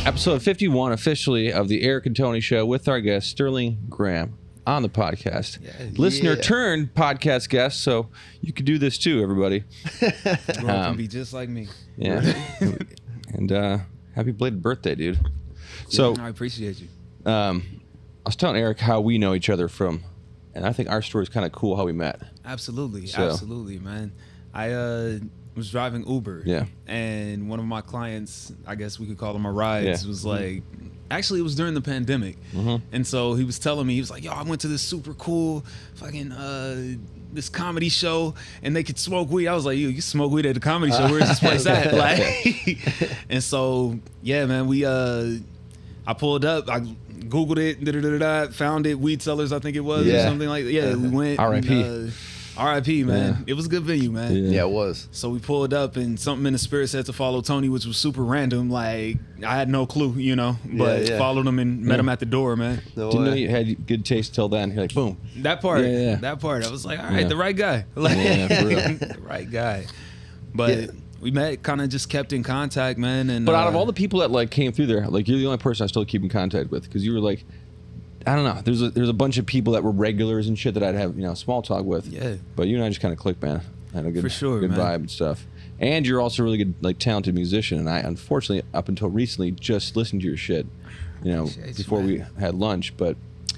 Episode 51 officially of the Eric and Tony Show with our guest Sterlyn Gram on the podcast. Listener turned podcast guest, so you could do this too, everybody. Can be just like me. Yeah. And happy belated birthday, dude. So I appreciate you. I was telling Eric how we know each other from, and I think our story is kind of cool how we met. Absolutely, man. I was driving Uber. Yeah. And one of my clients, I guess we could call him a rides, was like, actually it was during the pandemic. And so he was telling me, he was like, yo, I went to this super cool fucking this comedy show and they could smoke weed. I was like, you smoke weed at the comedy show? Where's this place at? Like, and so yeah, man, I pulled up, I Googled it, found it, Weed Sellers, I think it was, or something like that. Yeah, we went. R.I.P. R.I.P. man. It was a good venue, man. Yeah, it was. So we pulled up and something in the spirit said to follow Tony, which was super random. Like, I had no clue, you know, but followed him and met him at the door, man. Didn't know you had good taste till then. You're like, boom. That part. That part. I was like, all right, the right guy. Like, for real. the right guy. But we met, kind of just kept in contact, man. And but out of all the people that like came through there, like you're the only person I still keep in contact with, because you were like, I don't know. There's a bunch of people that were regulars and shit that I'd have, small talk with. Yeah. But you and I just kind of clicked, man. Had a good, For sure, good man. vibe and stuff. And you're also a really good, like, talented musician. And I, unfortunately, up until recently, just listened to your shit, before we had lunch. But it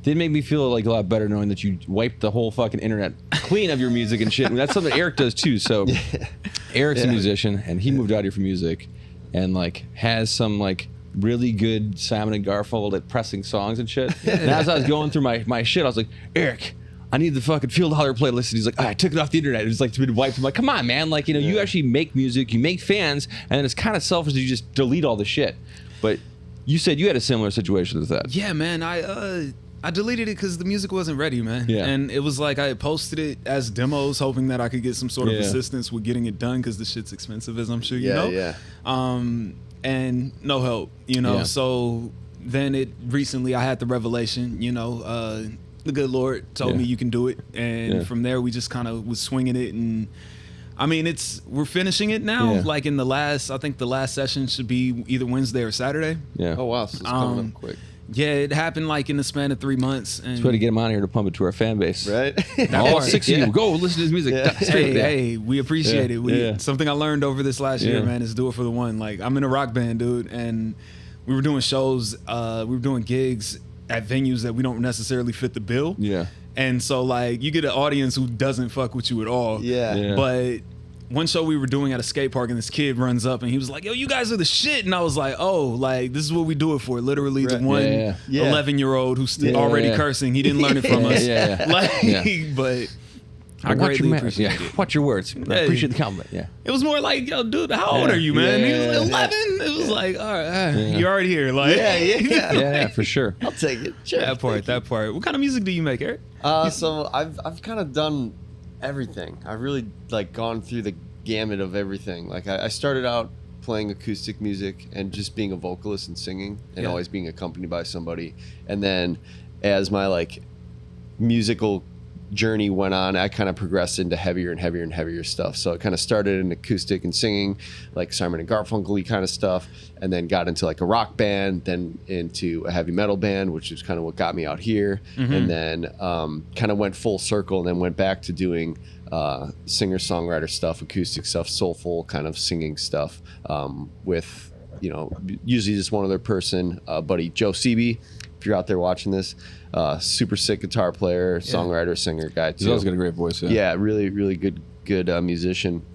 did make me feel like a lot better knowing that you wiped the whole fucking internet clean of your music and shit. And that's something Eric does too. So Eric's a musician, and he moved out here for music, and like has some like really good Simon and Garfunkel at pressing songs and shit. And as I was going through my shit, I was like, Eric, I need the fucking Field Holler playlist. And he's like, I took it off the internet. It was like to be wiped. I'm like, come on, man. Like, you actually make music, you make fans, and then it's kind of selfish that you just delete all the shit. But you said you had a similar situation as that. Yeah, man. I deleted it because the music wasn't ready, man. Yeah. And it was like I had posted it as demos, hoping that I could get some sort of assistance with getting it done because the shit's expensive, as I'm sure you know. Yeah. And no help, So then I had the revelation, the good Lord told me you can do it. And from there, we just kind of was swinging it. And I mean, we're finishing it now. Yeah. Like I think the last session should be either Wednesday or Saturday. Yeah. Oh, wow. So it's coming up quick. Yeah, it happened like in the span of 3 months. And Let's try to get him out here to pump it to our fan base. Right? All 6 of you, go listen to his music. Hey, we appreciate it. Something I learned over this last year, man, is do it for the one. Like, I'm in a rock band, dude, and we were doing shows, we were doing gigs at venues that we don't necessarily fit the bill. Yeah. And so, like, you get an audience who doesn't fuck with you at all. Yeah. But one show we were doing at a skate park, and this kid runs up and he was like, yo, you guys are the shit. And I was like, oh, like, this is what we do it for. Literally the one 11-year-old who's already cursing. He didn't learn it from us. But I greatly appreciate it. Watch your words. I appreciate the compliment. Yeah. It was more like, yo, dude, how old are you, man? He was like 11. It was like, all right, you're already here. Like, Yeah, for sure. I'll take it. Sure. That part. What kind of music do you make, Eric? So I've kind of done everything. I've really like gone through the gamut of everything. Like I started out playing acoustic music and just being a vocalist and singing and always being accompanied by somebody. And then as my like musical journey went on, I kind of progressed into heavier and heavier and heavier stuff. So it kind of started in acoustic and singing, like Simon and Garfunkel-y kind of stuff, and then got into like a rock band, then into a heavy metal band, which is kind of what got me out here. And then kind of went full circle and then went back to doing singer-songwriter stuff, acoustic stuff, soulful kind of singing stuff with, usually just one other person, buddy Joe Seeby, if you're out there watching this. Super sick guitar player, songwriter, singer guy too. He's always got a great voice. Yeah, really, really good musician.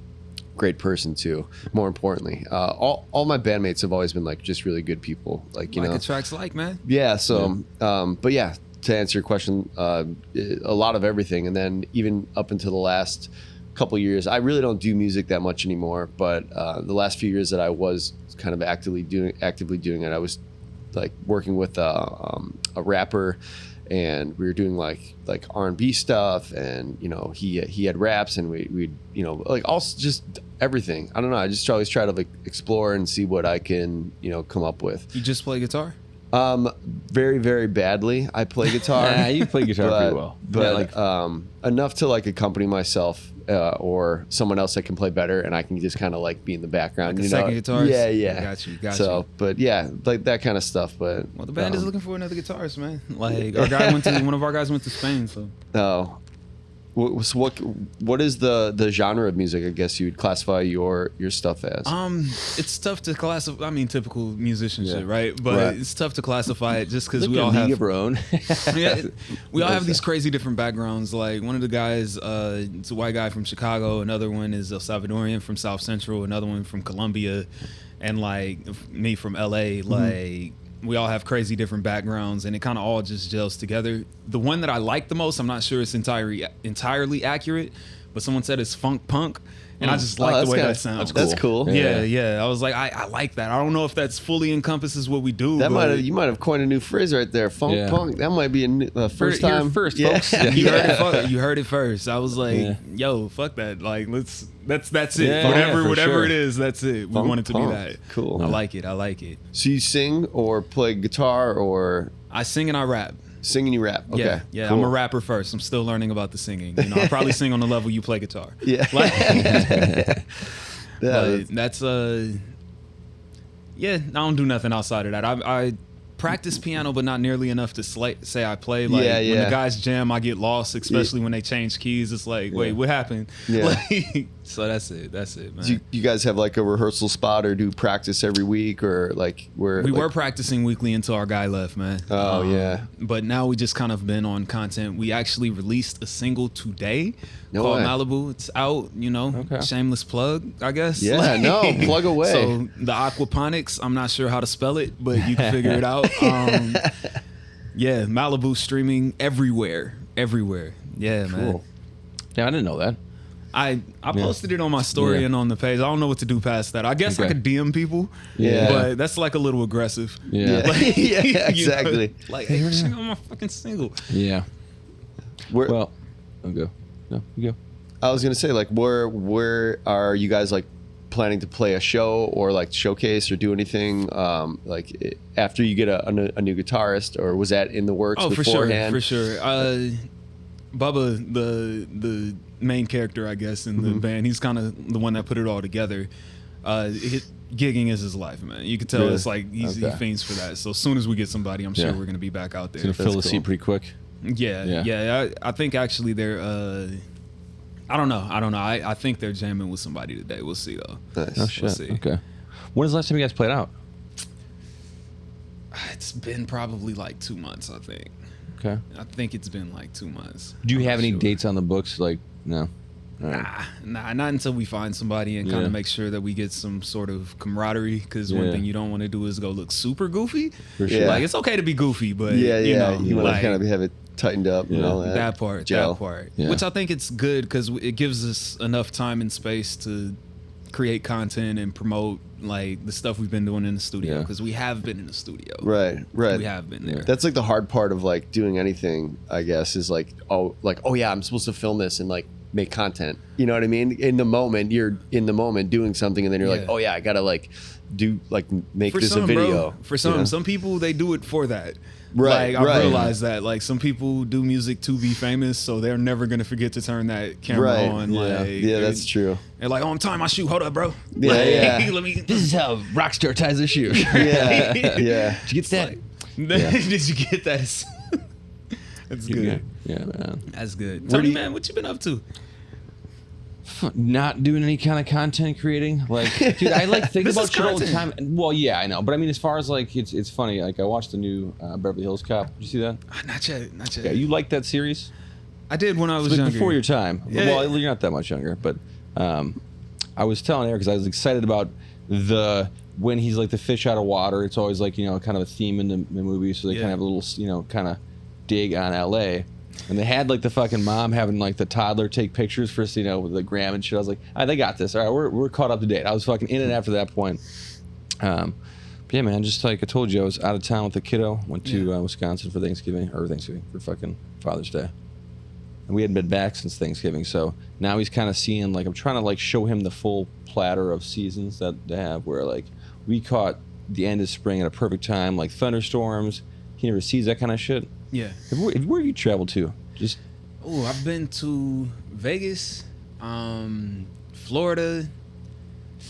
Great person too. More importantly, all my bandmates have always been like just really good people. Like attracts like, man. Yeah. So, but yeah, to answer your question, a lot of everything, and then even up until the last couple years, I really don't do music that much anymore. But the last few years that I was kind of actively doing it, I was like working with a rapper, and we were doing like R&B stuff, and he had raps, and we like also just everything. I don't know, I just always try to like explore and see what I can come up with. You just play guitar? Very, very badly. I play guitar. Yeah, you play guitar pretty well. But Yeah, enough to like accompany myself or someone else that can play better, and I can just kind of like be in the background. Like you know? second guitarist? Yeah, yeah. Got you. So, but yeah, like that kind of stuff. But Well, the band is looking for another guitarist, man. Like our guy one of our guys went to Spain, so. Oh. So what is the genre of music, I guess you would classify your stuff as? It's tough to classify. I mean, typical musicianship, Yeah. right? But Right. it's tough to classify it just because Look we at all a league have of our own. yeah, we all have these crazy different backgrounds. Like one of the guys, it's a white guy from Chicago. Another one is El Salvadorian from South Central. Another one from Colombia, and like me from LA. Like we all have crazy different backgrounds, and it kind of all just gels together. The one that I like the most, I'm not sure it's entirely accurate, but someone said it's funk punk. And I just like the way that sounds. That's cool. Yeah. I was like, I like that. I don't know if that's fully encompasses what we do. That you might have coined a new phrase right there. Funk punk. That might be a first Here time. first, Yeah. folks. You heard it first. I was like, yo, fuck that. Like, that's it. Yeah, whatever for sure. it is, that's it. We Funk want it to be punk. that. Cool. I like it. So you sing or play guitar or I sing and I rap. sing and you rap? Okay. Yeah. Cool. I'm a rapper first. I'm still learning about the singing. You know, I probably sing on the level you play guitar. Yeah. But that's yeah, I don't do nothing outside of that. I practice piano, but not nearly enough to say I play. Like when the guys jam, I get lost, especially when they change keys. It's like, wait, what happened? Yeah. Like, so that's it, man. Do you guys have like a rehearsal spot or do practice every week or like where We like, were practicing weekly until our guy left, man. Oh, yeah. But now we just kind of been on content. We actually released a single today No called way. Malibu. It's out, you know, Okay. shameless plug, I guess. Yeah, Like- no, plug away. So the aquaponics, I'm not sure how to spell it, but you can figure it out. Yeah, Malibu streaming everywhere. Yeah, man. Cool. Yeah, I didn't know that. I posted it on my story Yeah. and on the page. I don't know what to do past that. I guess I Okay. could DM people. Yeah. But that's like a little aggressive. Yeah. Yeah. You know, Exactly. like, hey, check out my fucking single. Yeah. Where, Well, I'll go. No, you go. I was gonna say like where are you guys like planning to play a show or like showcase or do anything after you get a new guitarist, or was that in the works Oh, beforehand? for sure. Bubba, the main character, I guess, in the band, he's kind of the one that put it all together. Gigging is his life, man. You can tell Really? it's like he fiends for that. So as soon as we get somebody, I'm sure we're gonna be back out there. It's gonna fill the seat pretty quick. Yeah. I think actually they're. I don't know. I think they're jamming with somebody today. We'll see though. Nice. Oh shit. We'll see. Okay. When was the last time you guys played out? It's been probably like 2 months, I think. Okay. I think it's been like 2 months. Do you I'm have not any sure. dates on the books? Like, no. All right. Nah, not until we find somebody and kind Yeah. of make sure that we get some sort of camaraderie. Because one Yeah. thing you don't want to do is go look super goofy. For sure. Like it's okay to be goofy, but Yeah, you know, you want like, to kind of have it tightened up and Yeah. all that. that part, Gel. Yeah. which I think it's good because it gives us enough time and space to create content and promote like the stuff we've been doing in the studio Yeah. because we have been in the studio. Right. We have been there. That's like the hard part of like doing anything, I guess, is like oh yeah, I'm supposed to film this and like make content. You know what I mean? In the moment, you're in the moment doing something, and then you're like, Yeah. oh yeah, I gotta like do like make For this some, a video. bro, for some, you know? some people they do it for that. Right, Like I right. realize that. Like some people do music to be famous, so they're never gonna forget to turn that camera Right. on. Yeah. Like Yeah, that's true. They're like, oh, I'm tying my shoe. Hold up, bro. Yeah, Like, yeah. Let me. This is how Rockstar ties their shoe. Yeah. Yeah. Did you get that? Did you get that? That's good. Yeah, man. That's good. Where Tony, do you- man, what you been up to? Not doing any kind of content creating. Like, dude, I like think This about is shit all the time. content. Well, yeah, I know, but I mean, as far as like, it's funny. Like, I watched the new Beverly Hills Cop. Did you see that? Not yet. Not yet. Yeah, you liked that series? I did when I was Like, younger. before your time. Yeah. Well, you're not that much younger, but I was telling Eric because I was excited about when he's like the fish out of water. It's always like, you know, kind of a theme in the movie, so they kind of have a little, you know, kind of dig on LA. And they had like the fucking mom having like the toddler take pictures for, you know, with the gram and shit. I was like, they got this. All right, we're caught up to date. I was fucking in it after that point. But yeah, man, just like I told you, I was out of town with the kiddo. Went to Wisconsin for for fucking Father's Day. And we hadn't been back since Thanksgiving, so now he's kind of seeing, like, I'm trying to like show him the full platter of seasons that they have, where like we caught the end of spring at a perfect time, like thunderstorms. He never sees that kind of shit. Yeah. Where have you traveled to? Just I've been to Vegas, Florida. I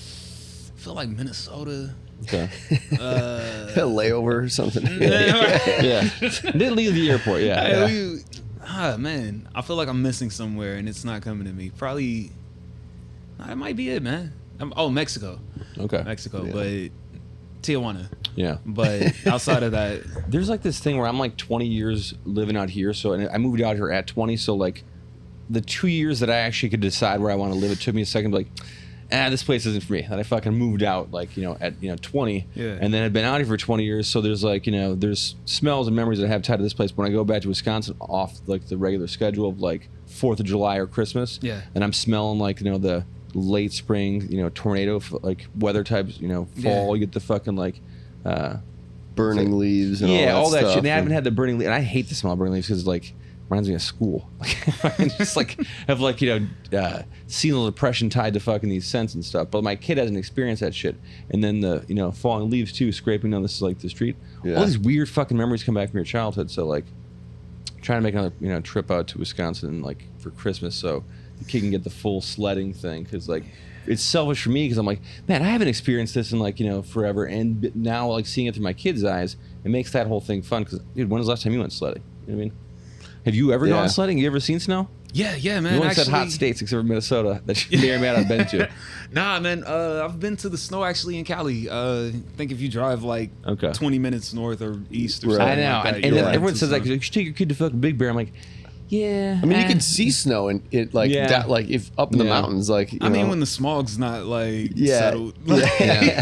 feel like Minnesota. okay. A layover or something. Yeah. Didn't leave the airport. Yeah. Man, I feel like I'm missing somewhere and it's not coming to me. Probably, that might be it, man. Mexico. Okay. Mexico, Yeah. but Tijuana. Yeah. But outside of that, There's like this thing where I'm like 20 years living out here. So, and I moved out here at 20. So like the 2 years that I actually could decide where I want to live, it took me a second to be like, this place isn't for me. And I fucking moved out like, at 20. Yeah. And then I've been out here for 20 years. So there's like, there's smells and memories that I have tied to this place. When I go back to Wisconsin off like the regular schedule of like 4th of July or Christmas. Yeah. And I'm smelling like, the late spring, tornado, like weather types, fall. Yeah. You get the fucking like, Burning leaves and all that shit. stuff. And I haven't had the burning leaves, and I hate the smell of burning leaves because like reminds me of school. Like I can just like have like seasonal depression tied to fucking these scents and stuff. But my kid hasn't experienced that shit. And then the falling leaves too, scraping down the street. Yeah. All these weird fucking memories come back from your childhood. So like trying to make another trip out to Wisconsin like for Christmas so the kid can get the full sledding thing because like. It's selfish for me because I'm like, man, I haven't experienced this in like, forever. And now like seeing it through my kids' eyes, it makes that whole thing fun. Because, dude, when was the last time you went sledding? You know what I mean? Have you ever gone sledding? You ever seen snow? yeah, man. You only said hot states except for Minnesota that you may or may not have been to. Nah, man. I've been to the snow actually in Cali. I think if you drive like 20 minutes north or east or something I know. like that, And you'll then run everyone into says like, snow. you should take your kid to fucking Big Bear. I'm like, yeah. I mean, you can see snow and it like Yeah. that, like if up in the mountains, like I mean, when the smog's not like Yeah. settled. Yeah.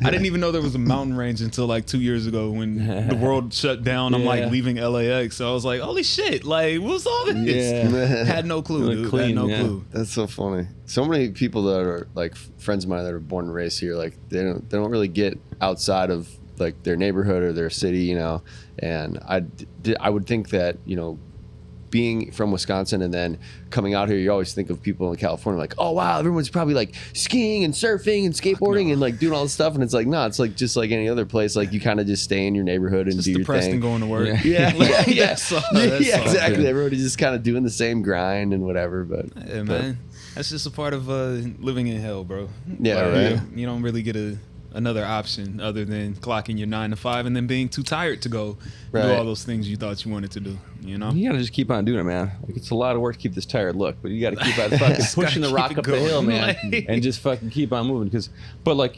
I didn't even know there was a mountain range until like 2 years ago when the world shut down. I'm Yeah. like leaving LAX, so I was like, "Holy shit! Like, what's all this?" Yeah. Had no clue, Look dude. clean, Had no yeah. clue. That's so funny. So many people that are like friends of mine that are born and raised here, like they don't really get outside of like their neighborhood or their city, And I would think that being from Wisconsin and then coming out here, you always think of people in California like, oh wow, everyone's probably like skiing and surfing and skateboarding and like doing all this stuff, and it's like, no, it's like just like any other place. Like you kind of just stay in your neighborhood and Just do your depressed thing. and going to work. Yeah, yeah, That's all, yeah, that's all. exactly. Everybody's just kind of doing the same grind and whatever. But Yeah, man. That's just a part of living in hell, bro. Yeah, right. You don't really get another option other than clocking your 9 to 5 and then being too tired to go do Right. all those things you thought you wanted to do. You know? You gotta just keep on doing it, man. Like it's a lot of work to keep this tired look, but you gotta keep on fucking Just pushing the gotta rock keep up it the hill, going. man, Like- and just fucking keep on moving. But like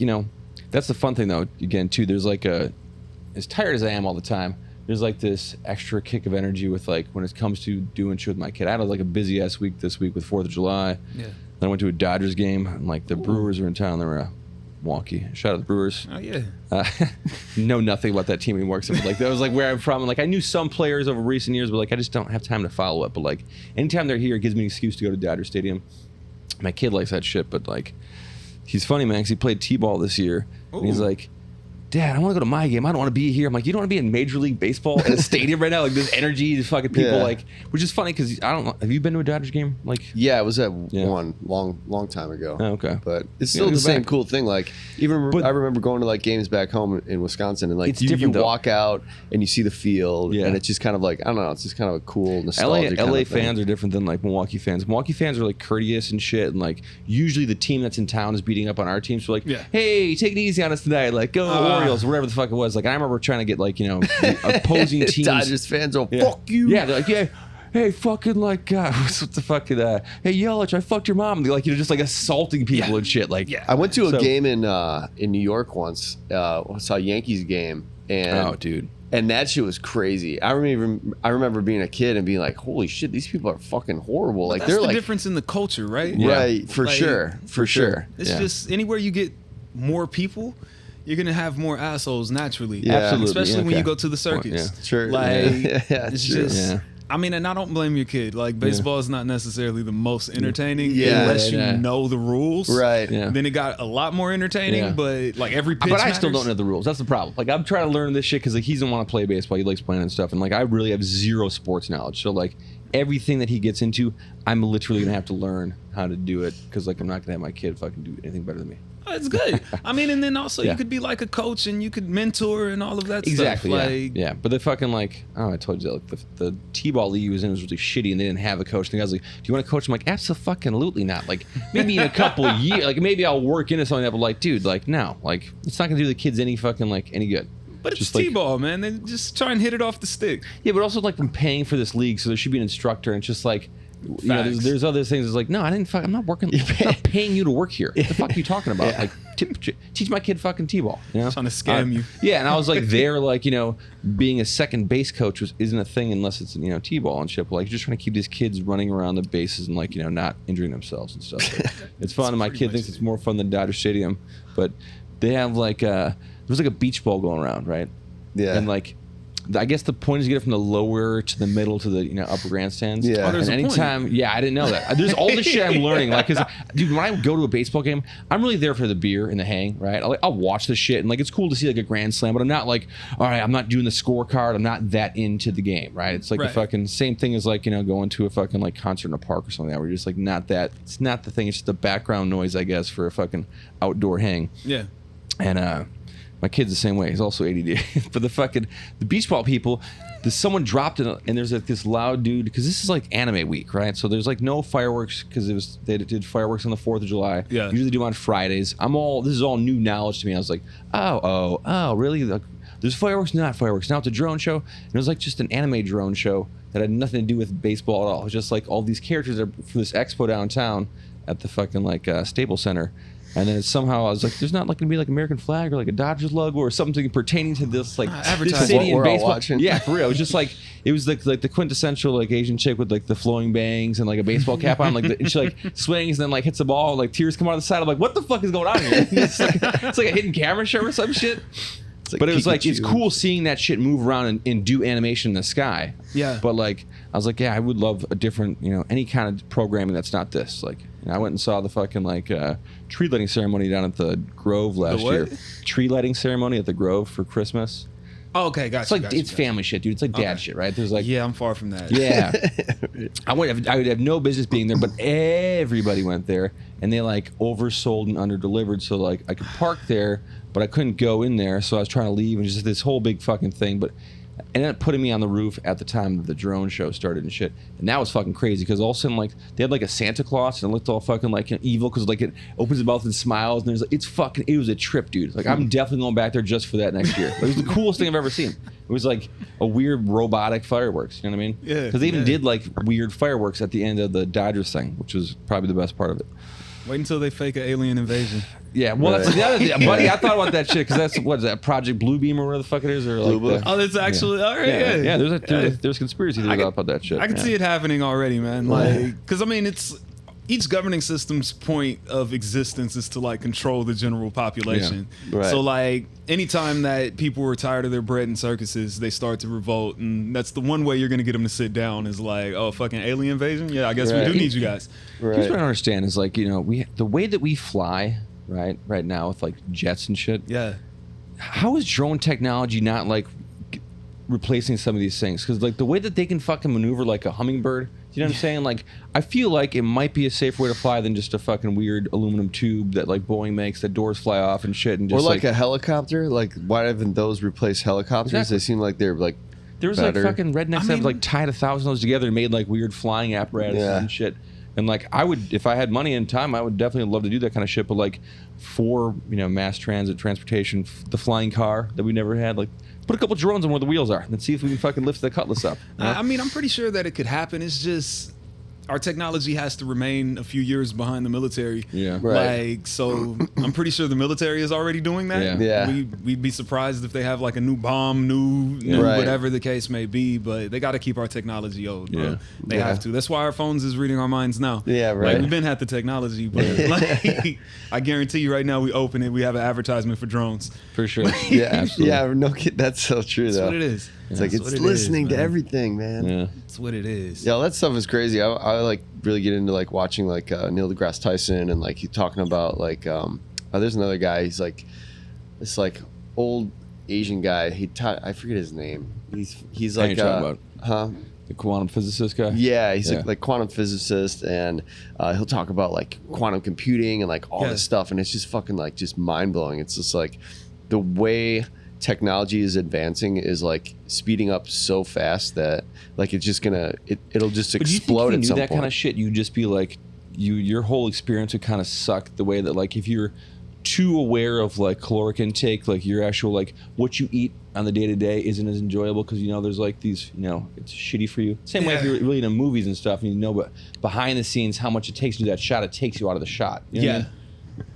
that's the fun thing though. Again, too, there's like as tired as I am all the time, there's like this extra kick of energy with like when it comes to doing shit with my kid. I had like a busy ass week this week with 4th of July. Yeah. Then I went to a Dodgers game, and like the Brewers are in town. They were wonky. Shout out the Brewers. Oh, yeah. Know nothing about that team anymore except like that was like where I'm from. And, like I knew some players over recent years, but like I just don't have time to follow up. But like anytime they're here, it gives me an excuse to go to Dodger Stadium. My kid likes that shit, but like he's funny, man, because he played t-ball this year, and he's Ooh. like, Dad, I want to go to my game. I don't want to be here. I'm like, you don't want to be in Major League Baseball in a stadium right now? Like, this energy, these fucking people, Yeah. like, which is funny because I don't know. Have you been to a Dodgers game? Like, yeah, it was at Yeah. one long time ago. oh, okay. But it's Yeah, still go the same back. cool thing. Like even But- I remember going to like games back home in Wisconsin, and like It's you different, though. walk out and you see the field, Yeah. and it's just kind of like I don't know, it's just kind of a cool LA nostalgic. kind of thing. fans are different than like Milwaukee fans. Milwaukee fans are like courteous and shit, and like usually the team that's in town is beating up on our team. So like, Yeah. hey, take it easy on us tonight. Like, go Orioles, or whatever the fuck it was. Like, I remember trying to get like opposing teams. Dodgers fans are Yeah. fuck you. Yeah, they're like, yeah. Hey, fucking like, what the fuck? Hey, Yelich, I fucked your mom. They're like, just like assaulting people Yeah. and shit. Like, Yeah. I went to a So- game in New York once. I saw a Yankees game, and oh, dude. and that shit was crazy. I remember being a kid and being like, holy shit, these people are fucking horrible. Like That's they're the like difference in the culture, right? Yeah. right for Like, sure, for sure. It's Yeah. just anywhere you get more people, you're gonna have more assholes naturally. Yeah. Absolutely. Especially when Okay. you go to the circus. Yeah. Sure. Like Yeah, it's true. just. Yeah. I mean, and I don't blame your kid. Like baseball is not necessarily the most entertaining Yeah. unless you Yeah. know the rules. Right. Yeah. Then it got a lot more entertaining. Yeah. But like every pitch But I still matters. don't know the rules. That's the problem. Like, I'm trying to learn this shit because like he doesn't want to play baseball. He likes playing and stuff. And like, I really have zero sports knowledge. So like, everything that he gets into, I'm literally gonna have to learn how to do it because like I'm not gonna have my kid fucking do anything better than me. It's good. I mean, and then also you could be like a coach and you could mentor and all of that Exactly, stuff. Yeah. But the fucking like, oh, I told you that, like the T-ball league he was in was really shitty and they didn't have a coach. And the guy's like, do you want to coach? I'm like, absolutely not. Like maybe in a couple of years, like maybe I'll work into something that, but like, dude, like no, like it's not gonna do the kids any fucking like any good. But it's just T-ball, man. They just try and hit it off the stick. Yeah, but also like I'm paying for this league, so there should be an instructor. And it's just like, you know, there's other things. It's like, no, I'm not working. I'm not paying you to work here. What the fuck are you talking about? Yeah. Like, teach my kid fucking T-ball. You know, Trying to scam you. Yeah, and I was like, there, like, you know, being a second base coach isn't a thing unless it's, you know, T-ball and shit. But, like, you're just trying to keep these kids running around the bases and, like, you know, not injuring themselves and stuff. It's fun, and my kid thinks it's more fun than Dodger Stadium. But they have like there's like a beach ball going around, right? Yeah. And like, I guess the point is to get it from the lower to the middle to the, you know, upper grandstands. Yeah. Oh, there's and a point. anytime, yeah, I didn't know that. There's all this shit I'm learning. Like, cause, dude, when I go to a baseball game, I'm really there for the beer and the hang, right? I'll watch the shit and like it's cool to see like a grand slam, but I'm not like, all right, I'm not doing the scorecard. I'm not that into the game, right? It's like the fucking same thing as like, you know, going to a fucking like concert in a park or something like that. Where you're just like not that. It's not the thing. It's just the background noise, I guess, for a fucking outdoor hang. Yeah. And my kid's the same way. He's also ADD. But the beach ball people, someone dropped it, and there's like this loud dude, because this is like anime week, right? So there's like no fireworks, because they did fireworks on the 4th of July. Yeah. Usually do on Fridays. This is all new knowledge to me. I was like, oh, really? Like, there's fireworks, not fireworks. Now it's a drone show. And it was like just an anime drone show that had nothing to do with baseball at all. It was just like all these characters are for this expo downtown at the fucking like Staples Center. And then somehow I was like, there's not like gonna be like American flag or like a Dodgers logo or something pertaining to this like this city and baseball. Watching. Yeah, for real. It was just like it was like the quintessential like Asian chick with like the flowing bangs and like a baseball cap on. Like she like swings and then like hits the ball. Like tears come out of the side. I'm like, what the fuck is going on here? It's like a hidden camera show or some shit. Like but it was like, Pikachu. it's cool seeing that shit move around and do animation in the sky. Yeah. But like, I was like, yeah, I would love a different, you know, any kind of programming that's not this. Like, you know, I went and saw the fucking like tree lighting ceremony down at the Grove last year. Tree lighting ceremony at the Grove for Christmas. Oh, okay, gotcha. It's like it's family shit, dude. It's like dad shit, right? There's like, yeah, I'm far from that. yeah. I would have no business being there, but everybody went there, and they like oversold and underdelivered. So like I could park there, but I couldn't go in there. So I was trying to leave, and just this whole big fucking thing. But it ended up putting me on the roof at the time that the drone show started and shit. And that was fucking crazy because all of a sudden like they had like a Santa Claus and it looked all fucking like evil because like it opens its mouth and smiles and there's like it was a trip, dude. Like I'm definitely going back there just for that next year. It was the coolest thing I've ever seen. It was like a weird robotic fireworks. You know what I mean? Yeah. Because they even did like weird fireworks at the end of the Dodgers thing, which was probably the best part of it. Wait until they fake an alien invasion. Yeah, well, that's the other thing, buddy. I thought about that shit because that's what is that Project Bluebeam or whatever the fuck it is, or like Oh, that's actually all right. yeah. There's conspiracy theories about that shit. I can see it happening already, man. Like, because I mean, it's each governing system's point of existence is to like control the general population. Yeah. Right. So like, anytime that people were tired of their bread and circuses, they start to revolt, and that's the one way you're gonna get them to sit down is like, oh, fucking alien invasion. Yeah, I guess we do need you guys. Right. Here's what I don't understand is like, you know, the way that we fly right now with like jets and shit. Yeah. How is drone technology not like replacing some of these things? Because like the way that they can fucking maneuver like a hummingbird, you know what I'm saying? Like I feel like it might be a safer way to fly than just a fucking weird aluminum tube that like Boeing makes that doors fly off and shit. And just or like a helicopter. Like why haven't those replaced helicopters? Exactly. They seem like they're like there was better. like fucking rednecks that have like tied 1,000 of those together and made like weird flying apparatus and shit. And like I would, if I had money and time, I would definitely love to do that kind of shit. But like for, you know, mass transit, transportation, the flying car that we never had, like put a couple drones on where the wheels are and then see if we can fucking lift the Cutlass up. You know? I mean, I'm pretty sure that it could happen. It's just our technology has to remain a few years behind the military. Yeah. Right. Like, so I'm pretty sure the military is already doing that. Yeah. Yeah. We'd be surprised if they have like a new bomb, new Right. whatever the case may be, but they got to keep our technology old, bro. Yeah. They have to. That's why our phones is reading our minds now. Yeah, right. Like, we've been had the technology, but like, I guarantee you right now we open it, we have an advertisement for drones. For sure. Yeah, Absolutely. yeah. No kid, that's so true That's though. what it is. It's like That's it's what it listening is, to man. everything, man. Yeah. That's what it is. Yeah, that stuff is crazy. I like really get into like watching like Neil deGrasse Tyson and like he talking about like there's another guy. He's like this like old Asian guy. I forget his name. He's like talking about? huh? The quantum physicist guy? Yeah, he's like quantum physicist, and he'll talk about like quantum computing and like all this stuff, and it's just fucking like just mind blowing. It's just like the way technology is advancing is like speeding up so fast that like it's just it'll just explode at some point. If you knew that kind of shit, you'd just be like, your whole experience would kind of suck. The way that like if you're too aware of like caloric intake, like your actual like what you eat on the day to day isn't as enjoyable because there's like these it's shitty for you. Same way if you're really into movies and stuff, and but behind the scenes how much it takes to do that shot, it takes you out of the shot. You know what I mean?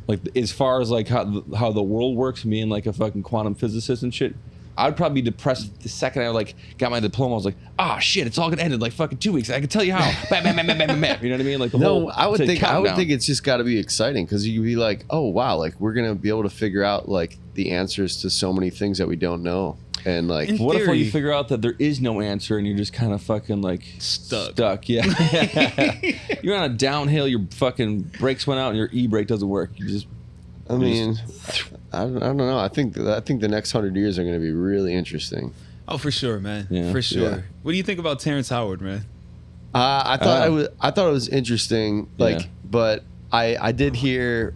Like as far as like how the world works, being like a fucking quantum physicist and shit, I'd probably be depressed the second I like got my diploma. I was like, shit, it's all gonna end in like fucking 2 weeks. I can tell you how. Bam, bam, bam, bam, bam, bam. You know what I mean? Like I would think it's just got to be exciting because you'd be like, oh wow, like we're gonna be able to figure out like the answers to so many things that we don't know. And like, what if you figure out that there is no answer and you're just kind of fucking like stuck? Yeah. You're on a downhill, your fucking brakes went out and your e-brake doesn't work. I don't know. I think the next 100 years are going to be really interesting. Oh, for sure, man. Yeah. For sure. Yeah. What do you think about Terrence Howard, man? I thought it was interesting. Like, but I did hear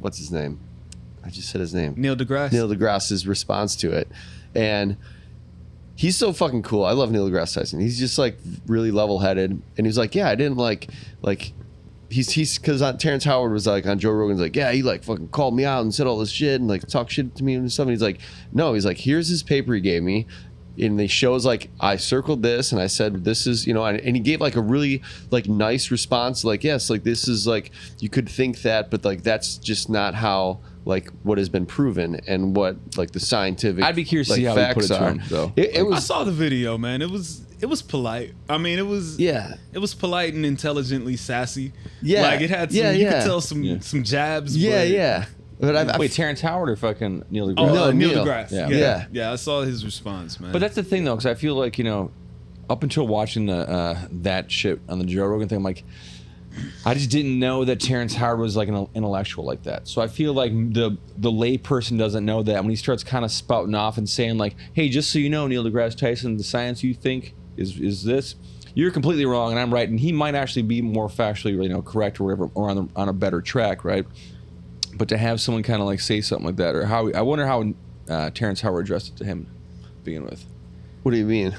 what's his name? I just said his name. Neil deGrasse. Neil deGrasse's response to it, and he's so fucking cool. I love Neil deGrasse Tyson. He's just like really level-headed, and he's like, yeah, I didn't like. He's because Terrence Howard was like on Joe Rogan's like, yeah, he like fucking called me out and said all this shit and like talked shit to me and stuff. And he's like, no, he's like, here's his paper he gave me. And he shows like, I circled this and I said, this is, and he gave like a really like nice response. Like, yes, like this is like, you could think that, but like, that's just not how like what has been proven and what like the scientific. I'd be curious to see how he put it to him though. I saw the video, man. It was polite. I mean, it was polite and intelligently sassy. Yeah, like it had some, you could tell some jabs. Yeah. But wait, Terrence Howard or fucking Neil deGrasse? No, Neil deGrasse. Yeah. I saw his response, man. But that's the thing though, because I feel like up until watching that shit on the Joe Rogan thing, I'm like, I just didn't know that Terrence Howard was like an intellectual like that. So I feel like the lay person doesn't know that when he starts kind of spouting off and saying like, hey, just so you know, Neil deGrasse Tyson, the science you think is this, you're completely wrong and I'm right, and he might actually be more factually correct or whatever, or on a better track, right? But to have someone kind of like say something like that, or I wonder how Terrence Howard addressed it to him to begin with. What do you mean?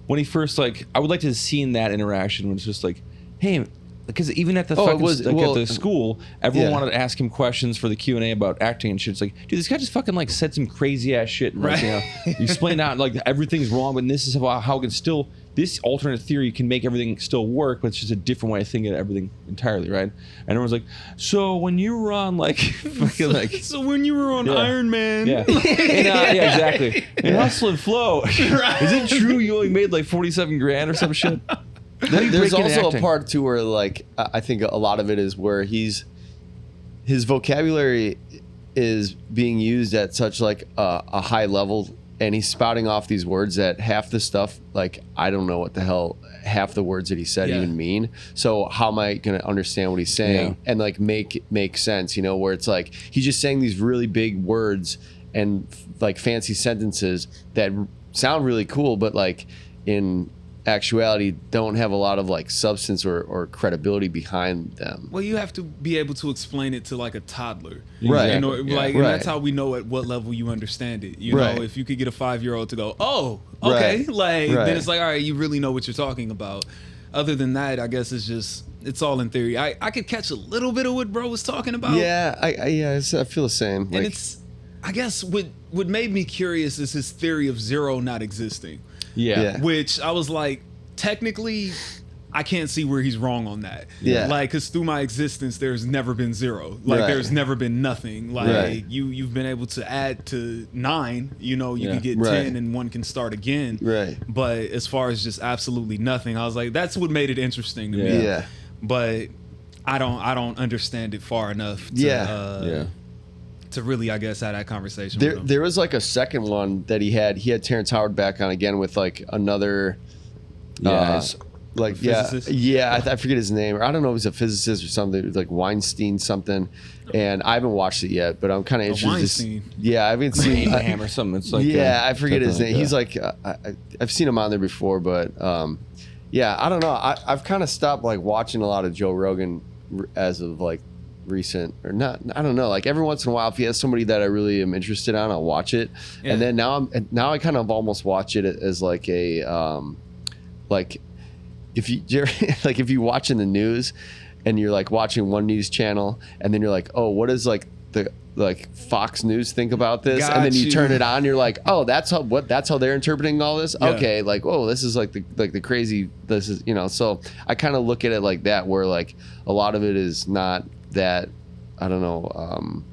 When he first I would like to have seen that interaction when it's just like, hey, because even at the at the school, everyone wanted to ask him questions for the Q&A about acting and shit. It's like, dude, this guy just fucking like said some crazy ass shit. And, like, you explained out like everything's wrong, but this is how it can still, this alternate theory can make everything still work, but it's just a different way of thinking of everything entirely, right? And everyone's like, so when you were on like, fucking like, so when you were on Iron Man, exactly, and Hustle and Flow, is it true you only made like 47 grand or some shit? There's also a part too where like I think a lot of it is where his vocabulary is being used at such like a high level, and he's spouting off these words that half the stuff like I don't know what the hell half the words that he said even mean. So how am I gonna understand what he's saying and like make sense? Where it's like he's just saying these really big words and like fancy sentences that sound really cool, but like in actuality don't have a lot of like substance or credibility behind them. Well, you have to be able to explain it to like a toddler, right? And that's how we know at what level you understand it. You know, if you could get a 5-year-old to go, oh, okay, then it's like, all right, you really know what you're talking about. Other than that, I guess it's all in theory. I could catch a little bit of what bro was talking about. Yeah, I feel the same. And it's, I guess what made me curious is his theory of zero not existing. Yeah. Which I was like, technically, I can't see where he's wrong on that. Yeah. Like, because through my existence, there's never been zero. Like, there's never been nothing. Like, you've been able to add to 9. You can get 10 and 1 can start again. Right. But as far as just absolutely nothing, I was like, that's what made it interesting to me. Yeah. But I don't understand it far enough to really, I guess, have that conversation with him. There was like a second one that he had. He had Terrence Howard back on again with like another. like I forget his name, or I don't know if he's a physicist or something, like Weinstein something, and I haven't watched it yet, but I'm kind of interested. I haven't seen Abraham or something. It's like I forget his name. He's like I've seen him on there before, but I don't know. I've kind of stopped like watching a lot of Joe Rogan as of like recent or not. I don't know. Like every once in a while, if he has somebody that I really am interested on, I'll watch it. Yeah. And then now I kind of almost watch it as like a like if you watching the news and you're like watching one news channel and then you're like, oh, what does like the like Fox News think about this? And then you turn it on, you're like, oh, that's how they're interpreting all this. Yeah. Okay, like, oh, this is like the crazy. This is so I kind of look at it like that, where like a lot of it is not that, I don't know,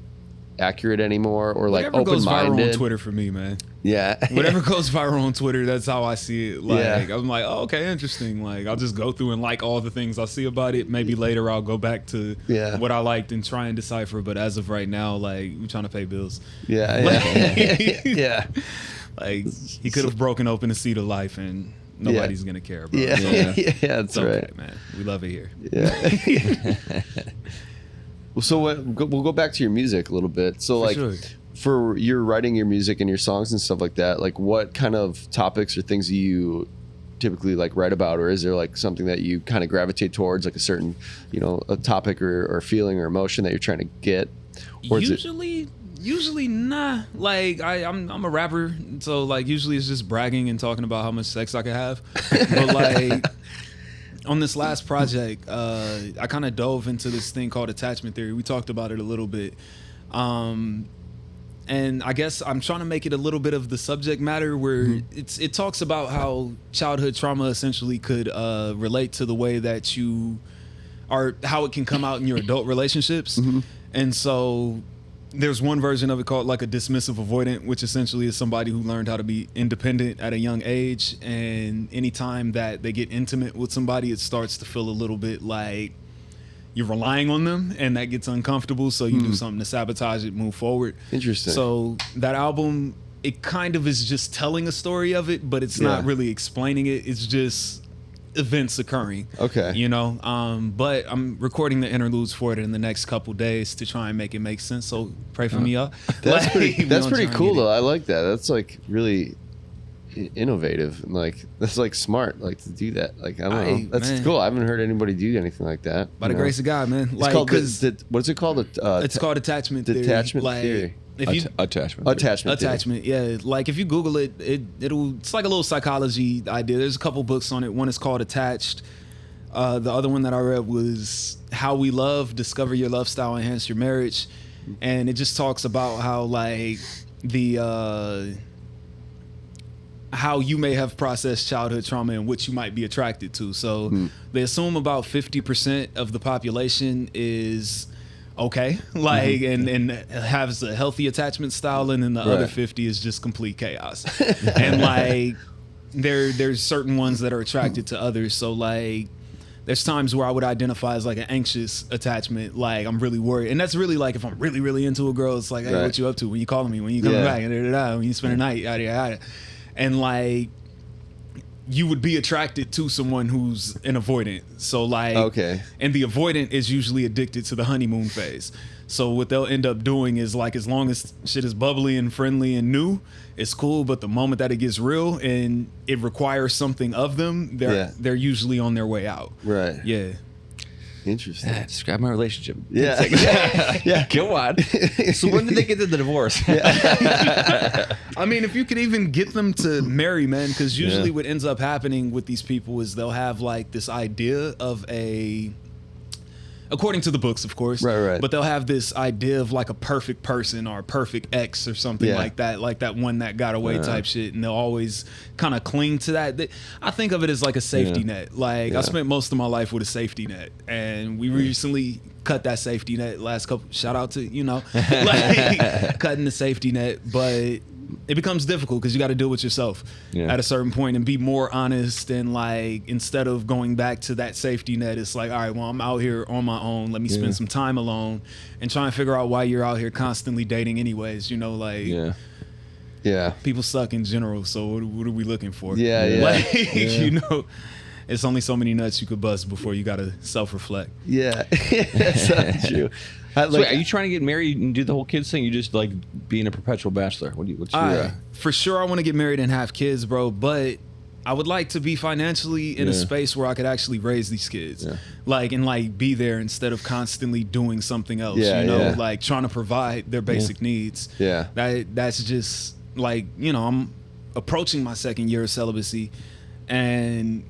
accurate anymore, or like open-minded. Whatever goes viral on Twitter for me, man. Yeah. Whatever goes viral on Twitter, that's how I see it. Like, I'm like, oh, okay, interesting. Like, I'll just go through and like all the things I see about it. Maybe later I'll go back to what I liked and try and decipher. But as of right now, like, we're trying to pay bills. Yeah. Like, he could have broken open a seed of life and nobody's going to care about it. Yeah, that's right. Man. We love it here. Yeah. Well, so we'll go back to your music a little bit. So, for your writing your music and your songs and stuff like that, like what kind of topics or things do you typically like write about, or is there like something that you kind of gravitate towards, like a certain, a topic or feeling or emotion that you're trying to get? Or Usually not. Like I'm a rapper, so like usually it's just bragging and talking about how much sex I could have. But like on this last project, I kind of dove into this thing called attachment theory. We talked about it a little bit. And I guess I'm trying to make it a little bit of the subject matter where it talks about how childhood trauma essentially could relate to the way that you are, how it can come out in your adult relationships. And so there's one version of it called like a dismissive avoidant, which essentially is somebody who learned how to be independent at a young age. And anytime that they get intimate with somebody, it starts to feel a little bit like you're relying on them, and that gets uncomfortable. So you do something to sabotage it, move forward. Interesting. So that album, it kind of is just telling a story of it, but it's not really explaining it. It's just events occurring. Okay. But I'm recording the interludes for it in the next couple days to try and make it make sense. So pray for me, y'all. That's pretty cool though. I like that. That's like really innovative and like that's like smart, like to do that. Like I don't know, that's cool. I haven't heard anybody do anything like that. By the grace of God, man. It's called what's it called? It's called attachment theory. Detachment theory. Attachment. Yeah. Like if you Google it, it's like a little psychology idea. There's a couple books on it. One is called Attached. The other one that I read was How We Love, Discover Your Love Style, Enhance Your Marriage. And it just talks about how like how you may have processed childhood trauma and what you might be attracted to. So they assume about 50% of the population is okay, like and has a healthy attachment style, and then the other 50 is just complete chaos. And like there's certain ones that are attracted to others. So like there's times where I would identify as like an anxious attachment, like I'm really worried, and that's really like if I'm really really into a girl, it's like, hey, what you up to? When you calling me? When you coming back? When you spend a night? Yada yada. And like you would be attracted to someone who's an avoidant. So like, and the avoidant is usually addicted to the honeymoon phase. So what they'll end up doing is like, as long as shit is bubbly and friendly and new, it's cool. But the moment that it gets real and it requires something of them, they're usually on their way out. Right. Yeah. Interesting. Describe my relationship. Yeah. Go on. So when did they get to the divorce? I mean, if you could even get them to marry, man, because usually what ends up happening with these people is they'll have like this idea of according to the books, of course. Right. But they'll have this idea of like a perfect person or a perfect ex or something like that one that got away type shit. And they'll always kind of cling to that. I think of it as like a safety net. Like I spent most of my life with a safety net, and we recently cut that safety net last couple, shout out to, like cutting the safety net, but it becomes difficult because you got to deal with yourself at a certain point and be more honest. And like, instead of going back to that safety net, it's like, all right, well, I'm out here on my own. Let me spend some time alone and try and figure out why you're out here constantly dating anyways, people suck in general. So what are we looking for? Yeah. Like, it's only so many nuts you could bust before you got to self-reflect. Yeah, that's not true. So wait, are you trying to get married and do the whole kids thing? You just like being a perpetual bachelor? What's your? For sure, I want to get married and have kids, bro. But I would like to be financially in a space where I could actually raise these kids, and be there instead of constantly doing something else. Like trying to provide their basic needs. Yeah, that's just like I'm approaching my second year of celibacy, and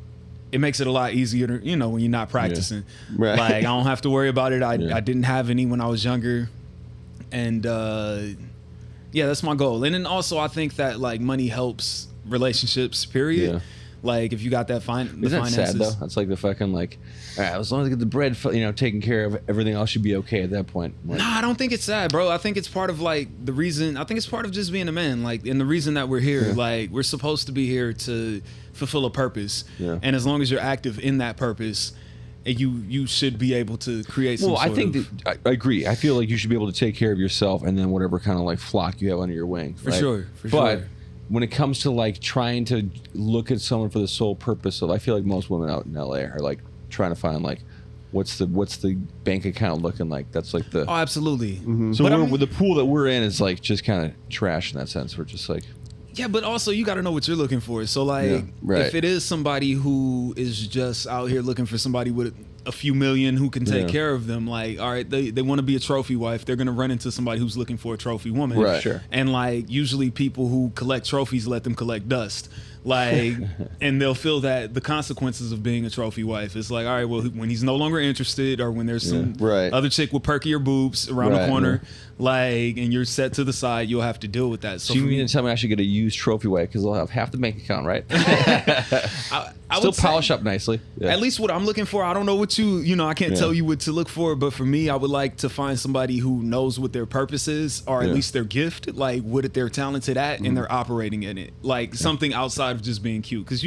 it makes it a lot easier to, when you're not practicing. Yeah. Right. Like I don't have to worry about it. I didn't have any when I was younger, and that's my goal. And then also I think that like money helps relationships. Period. Yeah. Like if you got that Isn't that sad though? That's like the fucking like, all right, as long as I get the bread, taken care of, everything else should be okay at that point. Like, no, I don't think it's sad, bro. I think it's part of like the reason. I think it's part of just being a man. Like, and the reason that we're here. Like, we're supposed to be here to fulfill a purpose. Yeah. And as long as you're active in that purpose, you should be able to create some I agree. I feel like you should be able to take care of yourself and then whatever kind of like flock you have under your wing. For sure. But when it comes to like trying to look at someone for the sole purpose of, I feel like most women out in LA are like trying to find like, what's the bank account looking like? That's like the... Oh, absolutely. Mm-hmm. So with the pool that we're in is like just kind of trash in that sense. We're just like... Yeah, but also you got to know what you're looking for. So like, if it is somebody who is just out here looking for somebody with a few million who can take care of them, like, all right, they want to be a trophy wife. They're going to run into somebody who's looking for a trophy woman. Right. Sure. And like, usually people who collect trophies let them collect dust. Like, and they'll feel that the consequences of being a trophy wife is like, all right, well, when he's no longer interested, or when there's some other chick with perkier boobs around the corner, like, and you're set to the side, you'll have to deal with that. So you mean to tell me I should get a used trophy wife because they'll have half the bank account, right? I Still polish up nicely. Yeah. At least what I'm looking for, I don't know what I can't tell you what to look for, but for me, I would like to find somebody who knows what their purpose is, or at least their gift, like what they're talented at, and they're operating in it, like something outside of just being cute. Because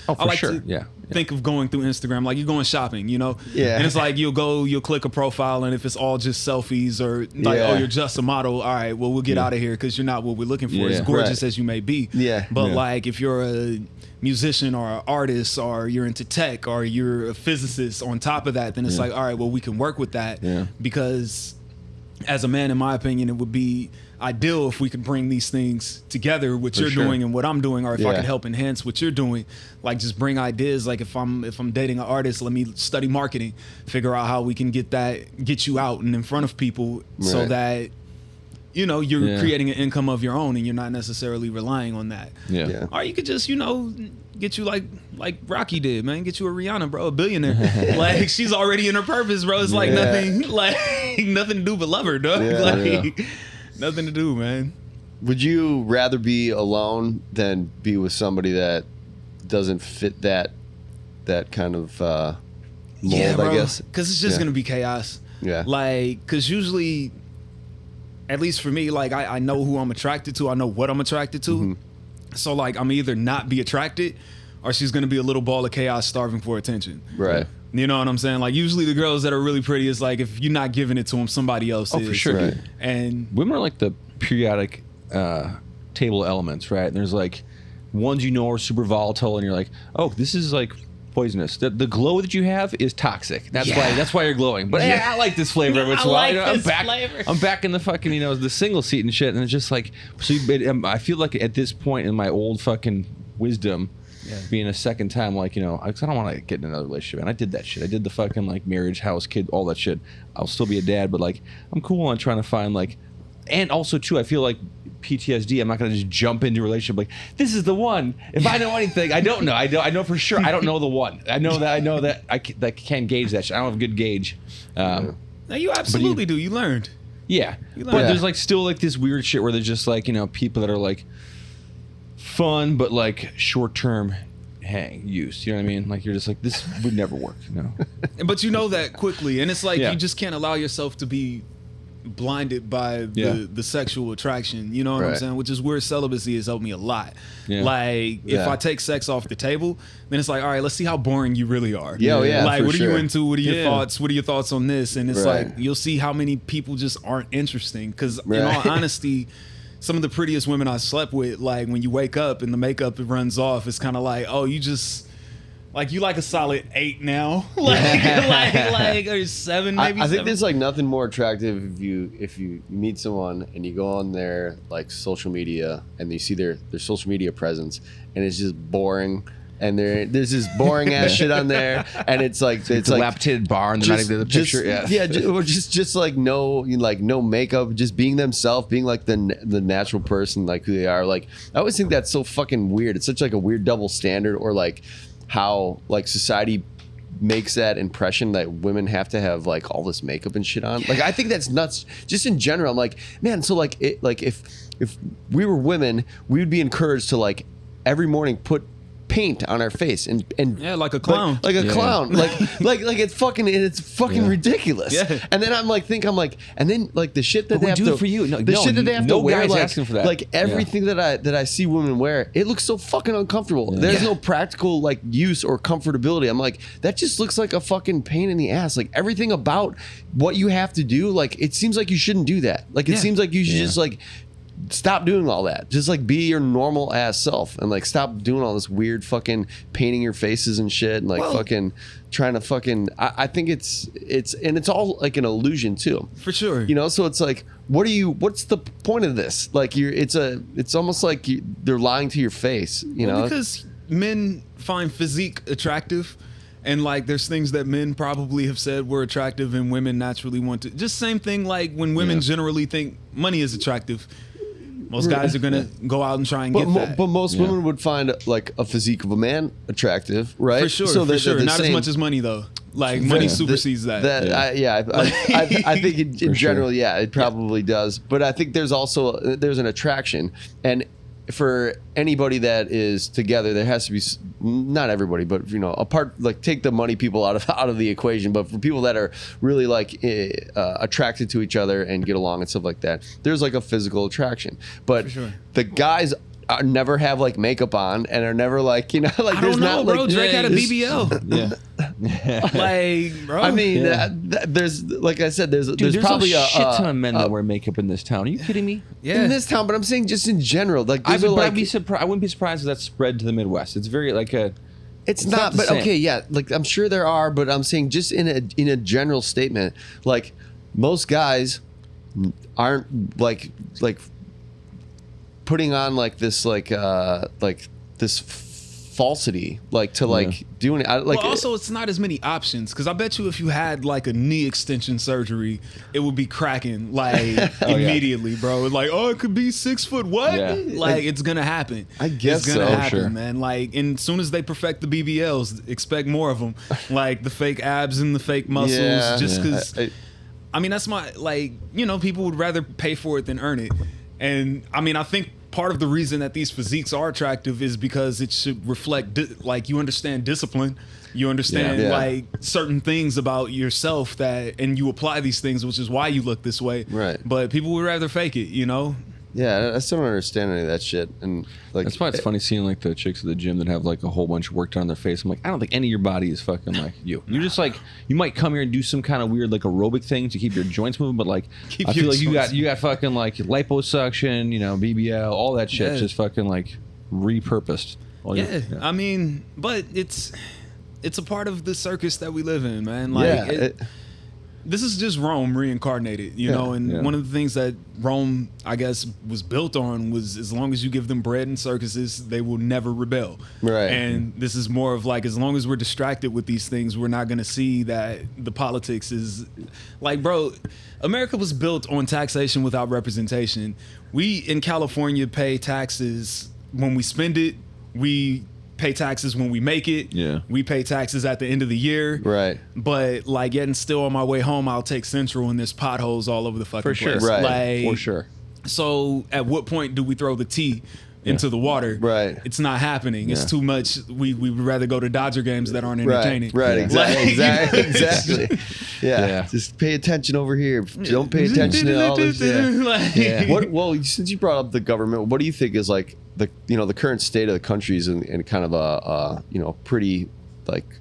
I like to think of going through Instagram like you're going shopping, and it's like you'll click a profile, and if it's all just selfies or like, oh, you're just a model, all right, well, we'll get out of here because you're not what we're looking for. As gorgeous as you may be, but like if you're a musician or an artist, or you're into tech, or you're a physicist on top of that, then it's like, all right, well, we can work with that, because as a man, in my opinion, it would be ideal if we could bring these things together, what you're doing and what I'm doing, or if I could help enhance what you're doing, like just bring ideas. Like if I'm dating an artist, let me study marketing, figure out how we can get you out and in front of people, so that you're creating an income of your own and you're not necessarily relying on that. Or you could just, get you like Rocky did, man. Get you a Rihanna, bro, a billionaire. Like she's already in her purpose, bro. It's like nothing to do but love her, dog. Nothing to do, man. Would you rather be alone than be with somebody that doesn't fit that kind of mold, bro, I guess? Because it's just gonna be chaos. Yeah. Like, because usually, at least for me, like I know who I'm attracted to. I know what I'm attracted to. Mm-hmm. So like I'm either not be attracted, or she's gonna be a little ball of chaos starving for attention. Right. You know what I'm saying? Like usually the girls that are really pretty is like if you're not giving it to them, somebody else is. Oh, for sure. Right. And women are like the periodic table elements, right? And there's like ones are super volatile, and you're like, oh, this is like poisonous. The glow that you have is toxic. That's why you're glowing. But I like this flavor every once in a while. I'm back in the fucking the single seat and shit, and it's just like I feel like at this point in my old fucking wisdom, being a second time, like I don't want to get in another relationship, and I did that shit. I did the fucking like marriage, house, kid, all that shit. I'll still be a dad, but like I'm cool on trying to find like, and also too, I feel like PTSD. I'm not gonna just jump into a relationship like this is the one. If I know anything, I don't know. I know for sure. I don't know the one. I know that I can't gauge that shit. I don't have a good gauge. No, you absolutely do. You learned. Yeah, but there's like still like this weird shit where there's just like people that are like fun but like short term use. You know what I mean? Like you're just like this would never work. But you know that quickly, and it's like you just can't allow yourself to be blinded by the sexual attraction, you know what I'm saying? Which is where celibacy has helped me a lot. Like if I take sex off the table, then it's like, all right, let's see how boring you really are. Like what are you into? What are your thoughts? What are your thoughts on this? And it's like you'll see how many people just aren't interesting, because in all honesty, some of the prettiest women I slept with, like when you wake up and the makeup runs off, it's kind of like, oh, you just Like you like a solid 8 now, like or 7 maybe. I think 7. there's like nothing more attractive if you meet someone and you go on their like social media and you see their social media presence and it's just boring. And there's this boring ass shit on there, and it's like a dilapidated bar, and they're not even in the picture. Or just like no makeup, just being themselves, being like the natural person, like who they are. Like I always think that's so fucking weird. It's such like a weird double standard, or like how like society makes that impression that women have to have like all this makeup and shit on. Like I think that's nuts. Just in general, I'm like, man. So like if we were women, we would be encouraged to like every morning put paint on our face and yeah, like a clown, like a clown, like it's fucking ridiculous. Yeah. And then I'm like, and then like the shit that But they have we do to it for you. the shit that they have to wear, guy's like, asking for that. like everything that I see women wear, it looks so fucking uncomfortable. There's no practical like use or comfortability. I'm like, that just looks like a fucking pain in the ass. Like everything about what you have to do, like it seems like you shouldn't do that. Like it seems like you should just like stop doing all that. Just like be your normal ass self and like stop doing all this weird fucking painting your faces and shit and like fucking trying to fucking I think it's and it's all like an illusion too. For sure. You know, so it's like what's the point of this? Like it's almost like they're lying to your face, you know? Because men find physique attractive. And like, there's things that men probably have said were attractive, and women naturally want to. Just same thing. Like when women generally think money is attractive, most guys are gonna go out and try and get that. But most women would find like a physique of a man attractive, right? For sure, so for sure. Not as much as money though. Like money supersedes that. I think in general, it probably does. But I think there's an attraction, and for anybody that is together, there has to be, not everybody, but you know, apart, like take the money people out of the equation, but for people that are really like attracted to each other and get along and stuff like that, there's like a physical attraction. But the guys never have like makeup on and are never like, you know, like I don't know, bro. Like, Drake had a BBL. Like, bro. I mean, there's, like I said, there's probably a shit ton of men that wear makeup in this town. Are you kidding me? In this town, but I'm saying just in general. Like, I wouldn't be surprised if that's spread to the Midwest. It's very like a. It's not, but okay, yeah. Like I'm sure there are, but I'm saying just in a general statement, like most guys aren't like putting on like this this falsity like to like doing it. Like well, also it's not as many options, because I bet you if you had like a knee extension surgery, it would be cracking like immediately, bro. Like, oh, it could be 6 foot. What? Yeah. Like it's gonna happen. I guess it's gonna happen, man. Like, and as soon as they perfect the BBLs, expect more of them. Like the fake abs and the fake muscles, just because. I mean, that's my, like, you know, people would rather pay for it than earn it. And I mean, I think part of the reason that these physiques are attractive is because it should reflect, like, you understand discipline, you understand like certain things about yourself and you apply these things, which is why you look this way. Right. But people would rather fake it, you know? Yeah, I still don't understand any of that shit. And like, that's why it's funny seeing like the chicks at the gym that have like a whole bunch of work done on their face. I'm like, I don't think any of your body is fucking like you. You're just like, you might come here and do some kind of weird like aerobic thing to keep your joints moving, but like I feel like you got fucking like liposuction, you know, BBL, all that shit just fucking like repurposed. I mean, but it's a part of the circus that we live in, man. Like this is just Rome reincarnated, you know, and one of the things that Rome, I guess, was built on was as long as you give them bread and circuses, they will never rebel. Right. And this is more of like, as long as we're distracted with these things, we're not going to see that the politics is like, bro, America was built on taxation without representation. We in California pay taxes when we spend it. We pay taxes when we make it. Yeah. We pay taxes at the end of the year. Right. But like, yet and still on my way home, I'll take Central and there's potholes all over the fucking place. For sure. Right. Like, for sure. So at what point do we throw the tea into the water? Right. It's not happening. It's too much. We would rather go to Dodger games that aren't entertaining. Right. Exactly. Like, Exactly. Yeah. Just pay attention over here. Don't pay attention to all this. Well, since you brought up the government, what do you think is like the current state of the country is in kind of a pretty like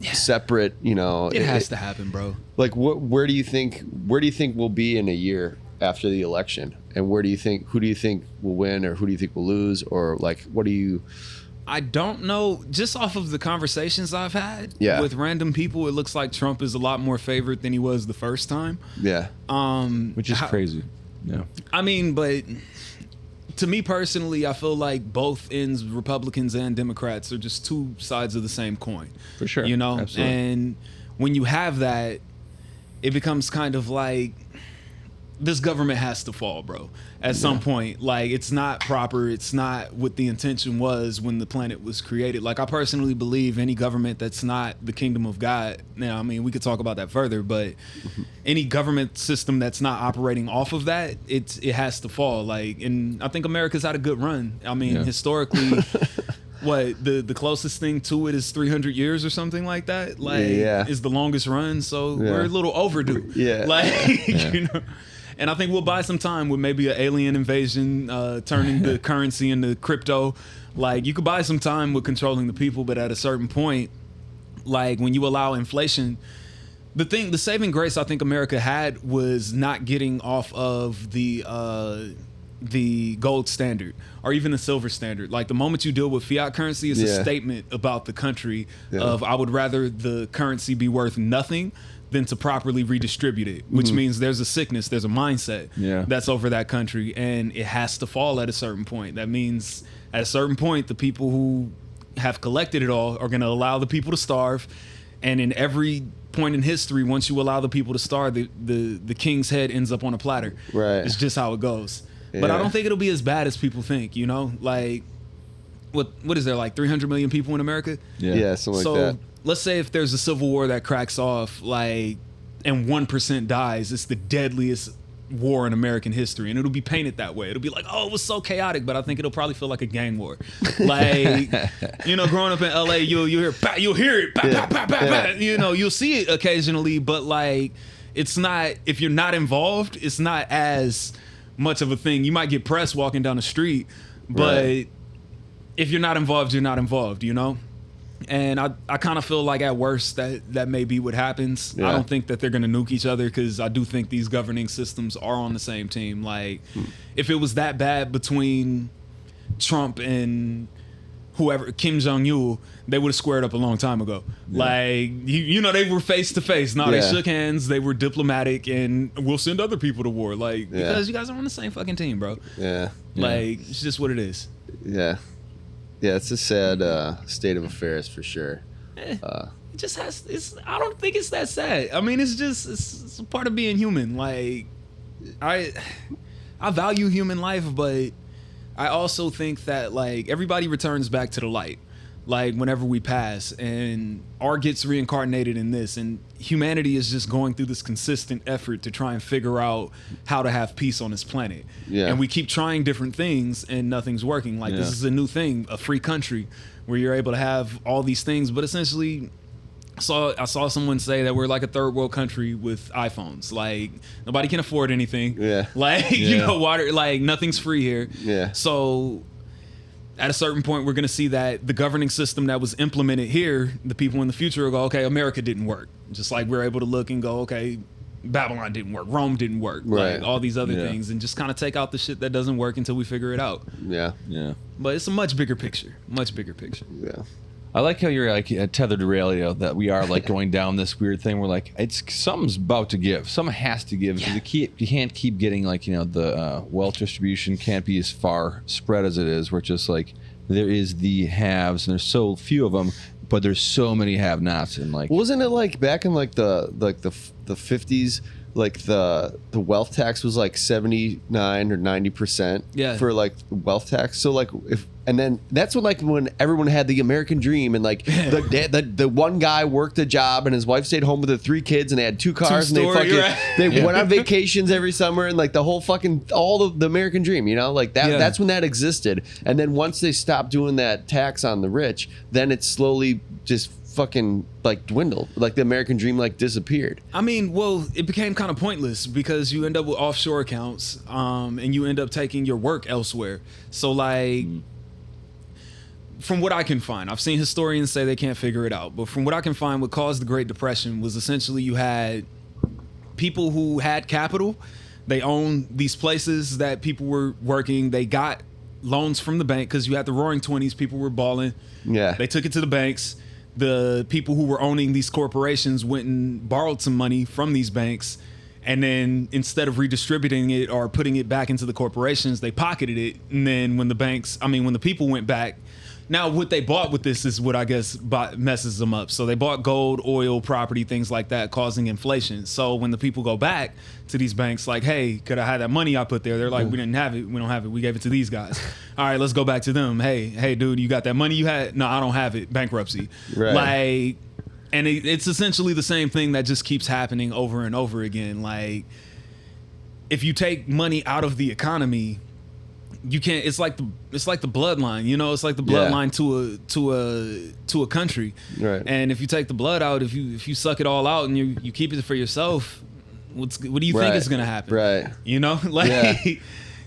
separate, you know, it has to happen, bro. Like where do you think we'll be in a year after the election, and who do you think will win, or who do you think will lose, or like what do you I don't know. Just off of the conversations I've had with random people, it looks like Trump is a lot more favored than he was the first time. Yeah. Which is crazy. Yeah. I mean, but to me personally, I feel like both ends, Republicans and Democrats, are just two sides of the same coin. For sure. You know? Absolutely. And when you have that, it becomes kind of like this government has to fall, bro. At some point, like, it's not proper. It's not what the intention was when the planet was created. Like, I personally believe any government that's not the kingdom of God. Now, I mean, we could talk about that further, but any government system that's not operating off of that, it has to fall. Like, and I think America's had a good run. I mean, historically, what the closest thing to it is 300 years or something like that. Like, is the longest run. So we're a little overdue. Like, you know. And I think we'll buy some time with maybe an alien invasion, turning the currency into crypto. Like, you could buy some time with controlling the people, but at a certain point, like, when you allow inflation, the saving grace I think America had was not getting off of the gold standard or even the silver standard. Like, the moment you deal with fiat currency, it's a statement about the country of, I would rather the currency be worth nothing than to properly redistribute it, which means there's a sickness, there's a mindset that's over that country, and it has to fall at a certain point. That means at a certain point, the people who have collected it all are going to allow the people to starve, and in every point in history, once you allow the people to starve, the king's head ends up on a platter. Right. It's just how it goes. But I don't think it'll be as bad as people think, you know? Like, what is there, like 300 million people in America? Yeah, something like that. Let's say if there's a civil war that cracks off, like, and 1% dies, it's the deadliest war in American history, and it'll be painted that way. It'll be like, oh, it was so chaotic, but I think it'll probably feel like a gang war. Like, you know, growing up in LA, you'll hear it, bah, bah, bah, bah. You know, you'll see it occasionally, but like, it's not, if you're not involved, it's not as much of a thing. You might get pressed walking down the street, but if you're not involved, you're not involved, you know? And I kind of feel like at worst that may be what happens. I don't think that they're going to nuke each other, because I do think these governing systems are on the same team. Like, if it was that bad between Trump and whoever, Kim Jong-il, they would have squared up a long time ago. Like, you know, they were face to face. No, they shook hands. They were diplomatic, and we'll send other people to war. Like, because you guys are on the same fucking team, bro. Like, it's just what it is. Yeah, it's a sad state of affairs for sure. It just has. I don't think it's that sad. I mean, it's a part of being human. Like, I value human life, but I also think that, like, everybody returns back to the light. Like, whenever we pass, and R gets reincarnated in this, and humanity is just going through this consistent effort to try and figure out how to have peace on this planet. And we keep trying different things, and nothing's working. Like, this is a new thing, a free country, where you're able to have all these things, but essentially, I saw someone say that we're like a third world country with iPhones. Like, nobody can afford anything. Like, you know, water, like, nothing's free here. So at a certain point, we're going to see that the governing system that was implemented here, the people in the future will go, okay, America didn't work. Just like we're able to look and go, okay, Babylon didn't work, Rome didn't work, like all these other things, and just kind of take out the shit that doesn't work until we figure it out. But it's a much bigger picture. I like how you're like tethered to reality, that we are like going down this weird thing. We're like, something's about to give. Something has to give. You can't keep getting, like, you know, the wealth distribution can't be as far spread as it is. Where it's just like there is the haves, and there's so few of them, but there's so many have-nots. And like, wasn't it like back in like the 50s? Like the wealth tax was like 79 or 90% for like wealth tax. So like and then that's when everyone had the American dream, and like the one guy worked a job and his wife stayed home with the 3 kids, and they had 2 cars, and they went on vacations every summer, and like the whole fucking all of the American dream, you know, like that. That's when that existed. And then once they stopped doing that tax on the rich, then it slowly just fucking like dwindled. Like the American dream like disappeared. I mean, well, it became kind of pointless because you end up with offshore accounts, and you end up taking your work elsewhere. So like, from what I can find, I've seen historians say they can't figure it out, but from what I can find, what caused the Great Depression was essentially you had people who had capital. They owned these places that people were working. They got loans from the bank because you had the Roaring 20s. People were balling. Yeah. They took it to the banks. The people who were owning these corporations went and borrowed some money from these banks. And then instead of redistributing it or putting it back into the corporations, they pocketed it. And then when the people went back, now what they bought with this is what I guess messes them up. So they bought gold, oil, property, things like that, causing inflation. So when the people go back to these banks like, hey, could I have that money I put there? They're like, we didn't have it. We don't have it. We gave it to these guys. All right, let's go back to them. Hey, dude, you got that money you had? No, I don't have it. Bankruptcy. Right. Like, and it's essentially the same thing that just keeps happening over and over again. Like, if you take money out of the economy, you can't. It's like the bloodline, you know. It's like the bloodline to a country. Right. And if you take the blood out, if you suck it all out and you keep it for yourself, what do you think is gonna happen? Right. You know, like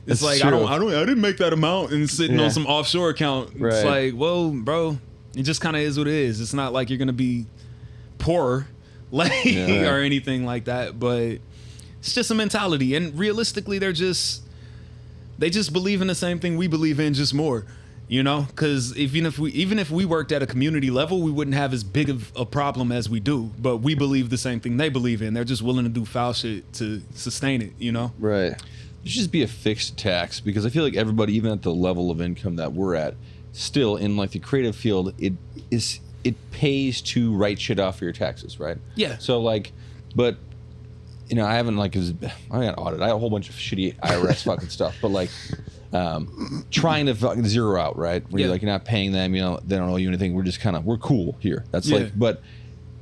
it's like true. I didn't make that amount and sitting on some offshore account. Right. It's like, well, bro, it just kind of is what it is. It's not like you're gonna be poorer, like or anything like that. But it's just a mentality, and realistically, they just believe in the same thing we believe in, just more, you know. Because even if we worked at a community level, we wouldn't have as big of a problem as we do. But we believe the same thing they believe in. They're just willing to do foul shit to sustain it, you know. Right. There should just be a fixed tax, because I feel like everybody, even at the level of income that we're at, still in like the creative field, it pays to write shit off for your taxes, right? Yeah. So like, but you know, I haven't I got audited. I have a whole bunch of shitty IRS fucking stuff, but like, trying to fucking zero out, right? Where you're like, you're not paying them, you know, they don't owe you anything. We're just we're cool here. That's like, but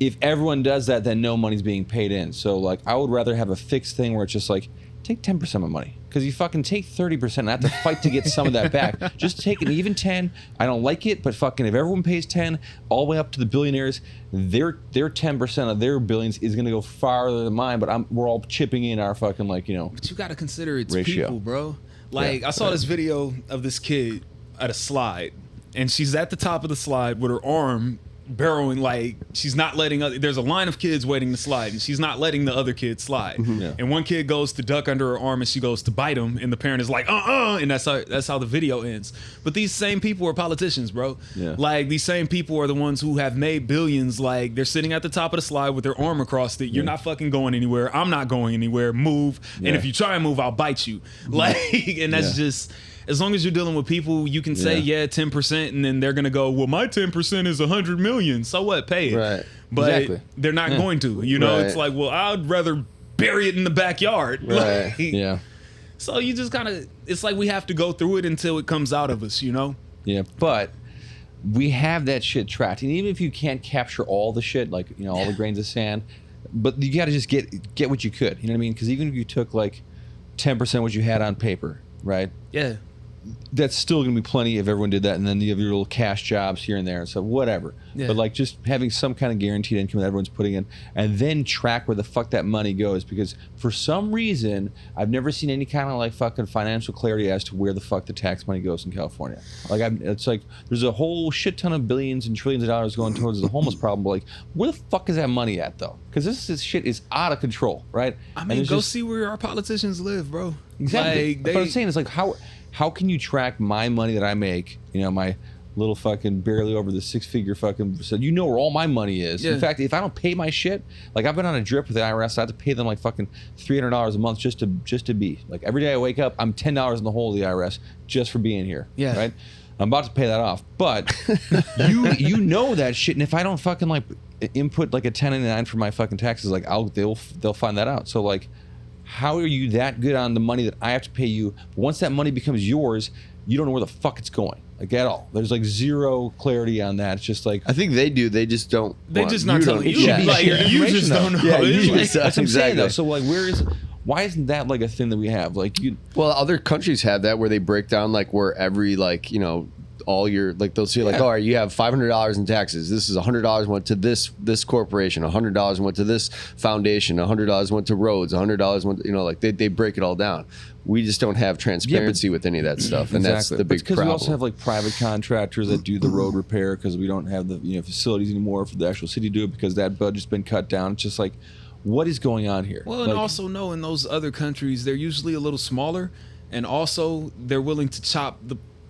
if everyone does that, then no money's being paid in. So like, I would rather have a fixed thing where it's just like, take 10% of my money. Because you fucking take 30% and I have to fight to get some of that back. Just take an even 10. I don't like it, but fucking if everyone pays 10, all the way up to the billionaires, their 10% of their billions is going to go farther than mine, but we're all chipping in our fucking, like, you know. But you got to consider it's ratio. people, bro. Like, I saw this video of this kid at a slide, and she's at the top of the slide with her arm barreling, like she's not letting there's a line of kids waiting to slide, and she's not letting the other kids slide. And one kid goes to duck under her arm, and she goes to bite him, and the parent is like, and that's how the video ends. But these same people are politicians, bro. Like, these same people are the ones who have made billions. Like, they're sitting at the top of the slide with their arm across it. You're not fucking going anywhere. I'm not going anywhere. Move. And if you try and move, I'll bite you. Like, and that's just, as long as you're dealing with people, you can say 10%, and then they're gonna go, well, my 10% is 100 million. So what? Pay it. Right. But they're not going to. You know, it's like, well, I'd rather bury it in the backyard. Right. Like, so you just kind of, it's like we have to go through it until it comes out of us, you know? Yeah, but we have that shit tracked, and even if you can't capture all the shit, like, you know, all the grains of sand, but you got to just get what you could. You know what I mean? Because even if you took like 10% what you had on paper, right? Yeah. That's still going to be plenty if everyone did that, and then you have your little cash jobs here and there, and so whatever. But like, just having some kind of guaranteed income that everyone's putting in, and then track where the fuck that money goes, because for some reason I've never seen any kind of like fucking financial clarity as to where the fuck the tax money goes in California. Like, it's like there's a whole shit ton of billions and trillions of dollars going towards the homeless problem, but like, where the fuck is that money at though? Because this shit is out of control, right? I mean, go see where our politicians live, bro. Exactly. Like, But what I'm saying is, like, how can you track my money that I make, you know, my little fucking barely over the 6-figure fucking, so you know where all my money is. In fact, if I don't pay my shit, like, I've been on a drip with the IRS, I have to pay them like fucking $300 a month just to be, like, every day I wake up, I'm $10 in the hole of the IRS just for being here. Right? I'm about to pay that off, but you know that shit, and if I don't fucking like input like a 1099 for my fucking taxes, like they'll find that out. So like, how are you that good on the money that I have to pay you? Once that money becomes yours, you don't know where the fuck it's going, like, at all. There's like zero clarity on that. It's just like, I think they do. They just don't. They just not telling you. Like, you just don't know. Yeah, that's what I'm saying though. So like, why isn't that like a thing that we have? Like, well, other countries have that where they break down like where every, like, you know, all your, like, they'll say like, all right, you have $500 in taxes. This is $100 went to this corporation, $100 went to this foundation, $100 went to roads, $100 went, you know, like they break it all down. We just don't have transparency with any of that stuff, and that's the big problem. Because we also have like private contractors that do the road repair, because we don't have the, you know, facilities anymore for the actual city to do it, because that budget's been cut down. It's just like, what is going on here? Well, and also know in those other countries, they're usually a little smaller, and also they're willing to chop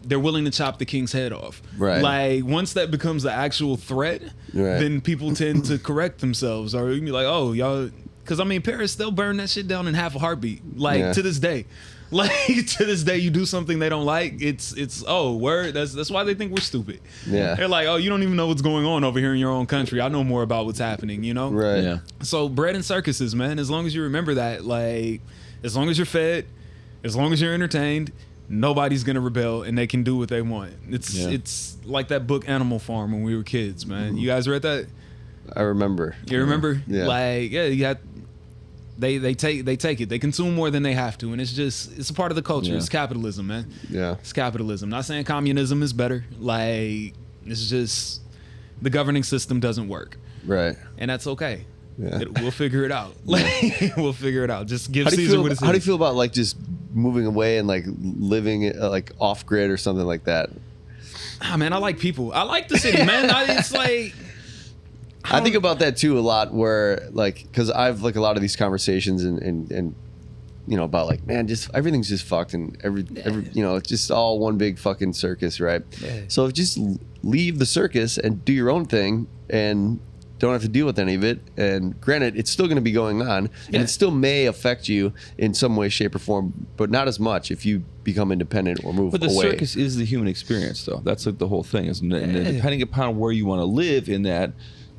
they're willing to chop the king's head off. Right. Like once that becomes the actual threat, then people tend to correct themselves, or you can be like, oh y'all, because I mean Paris, they'll burn that shit down in half a heartbeat. Like to this day. Like to this day, you do something they don't like, it's oh word. That's why they think we're stupid. Yeah, they're like, oh, you don't even know what's going on over here in your own country. I know more about what's happening. You know, right? Yeah. So bread and circuses, man. As long as you remember that, like, as long as you're fed, as long as you're entertained, nobody's gonna rebel and they can do what they want. It's like that book Animal Farm when we were kids, man. You guys read that? I remember. You remember? Yeah. Like you got. They take it. They consume more than they have to, and it's a part of the culture. Yeah. It's capitalism, man. Yeah, it's capitalism. Not saying communism is better. Like it's just the governing system doesn't work, right? And that's okay. Yeah. We'll figure it out. Like we'll figure it out. Just give Caesar what it's. How do you feel about like just moving away and like living like off grid or something like that? Ah, man, I like people. I like the city, man. It's like. I think about that too a lot, where like, because I've like a lot of these conversations and you know about like, man, just everything's just fucked and every you know, it's just all one big fucking circus, right? Yeah. So just leave the circus and do your own thing and don't have to deal with any of it. And granted, it's still going to be going on, and it still may affect you in some way, shape, or form, but not as much if you become independent or move away. But the circus is the human experience, though. That's like the whole thing. Is depending upon where you want to live in that.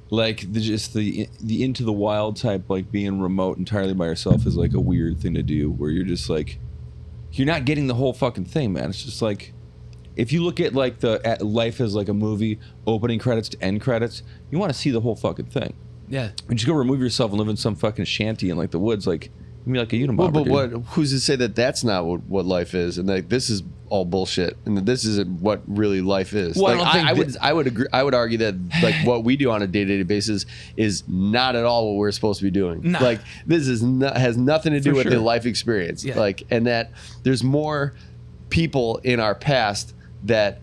Like the into the wild type, like being remote entirely by yourself is like a weird thing to do, where you're just like, you're not getting the whole fucking thing, man. It's just like, if you look at like at life as like a movie, opening credits to end credits, you want to see the whole fucking thing. Yeah. And just go remove yourself and live in some fucking shanty in like the woods, like you mean like a Unabomber. Well, but who's to say that that's not what life is, and like this is all bullshit, and that this isn't what really life is? Well, like, I would agree. I would argue that like what we do on a day-to-day basis is not at all what we're supposed to be doing. Nah. Like this is has nothing to do For with sure. the life experience. Yeah. Like, and that there's more people in our past that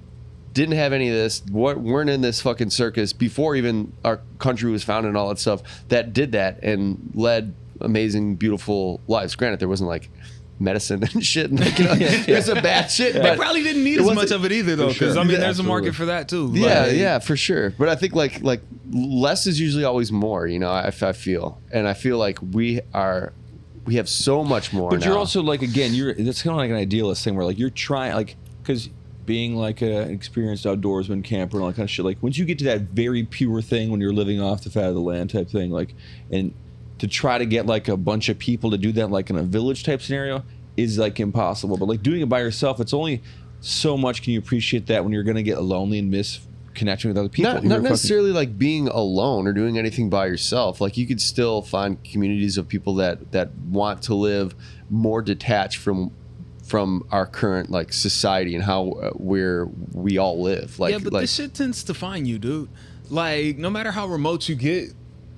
didn't have any of this, weren't in this fucking circus before even our country was founded and all that stuff, that did that and led amazing, beautiful lives. Granted, there wasn't like medicine and shit, and like, you know, there's some bad shit. They But probably didn't need as much of it either, though, because sure. I mean, Yeah, there's a market absolutely. for that too. yeah, Like, yeah, for sure. But I think like less is usually always more. You know, I feel, and I feel like we have so much more. But now. you're also like, again, that's kind of like an idealist thing where like you're trying, like, because being like an experienced outdoorsman, camper, and all that kind of shit, like once you get to that very pure thing when you're living off the fat of the land type thing, like, and to try to get like a bunch of people to do that like in a village type scenario is like impossible. But like doing it by yourself, it's only so much can you appreciate that when you're going to get lonely and miss connection with other people. Not necessarily like being alone or doing anything by yourself. Like you could still find communities of people that want to live more detached from our current like society and how where we all live. Like, yeah, but like, this shit tends to find you, dude. Like, no matter how remote you get,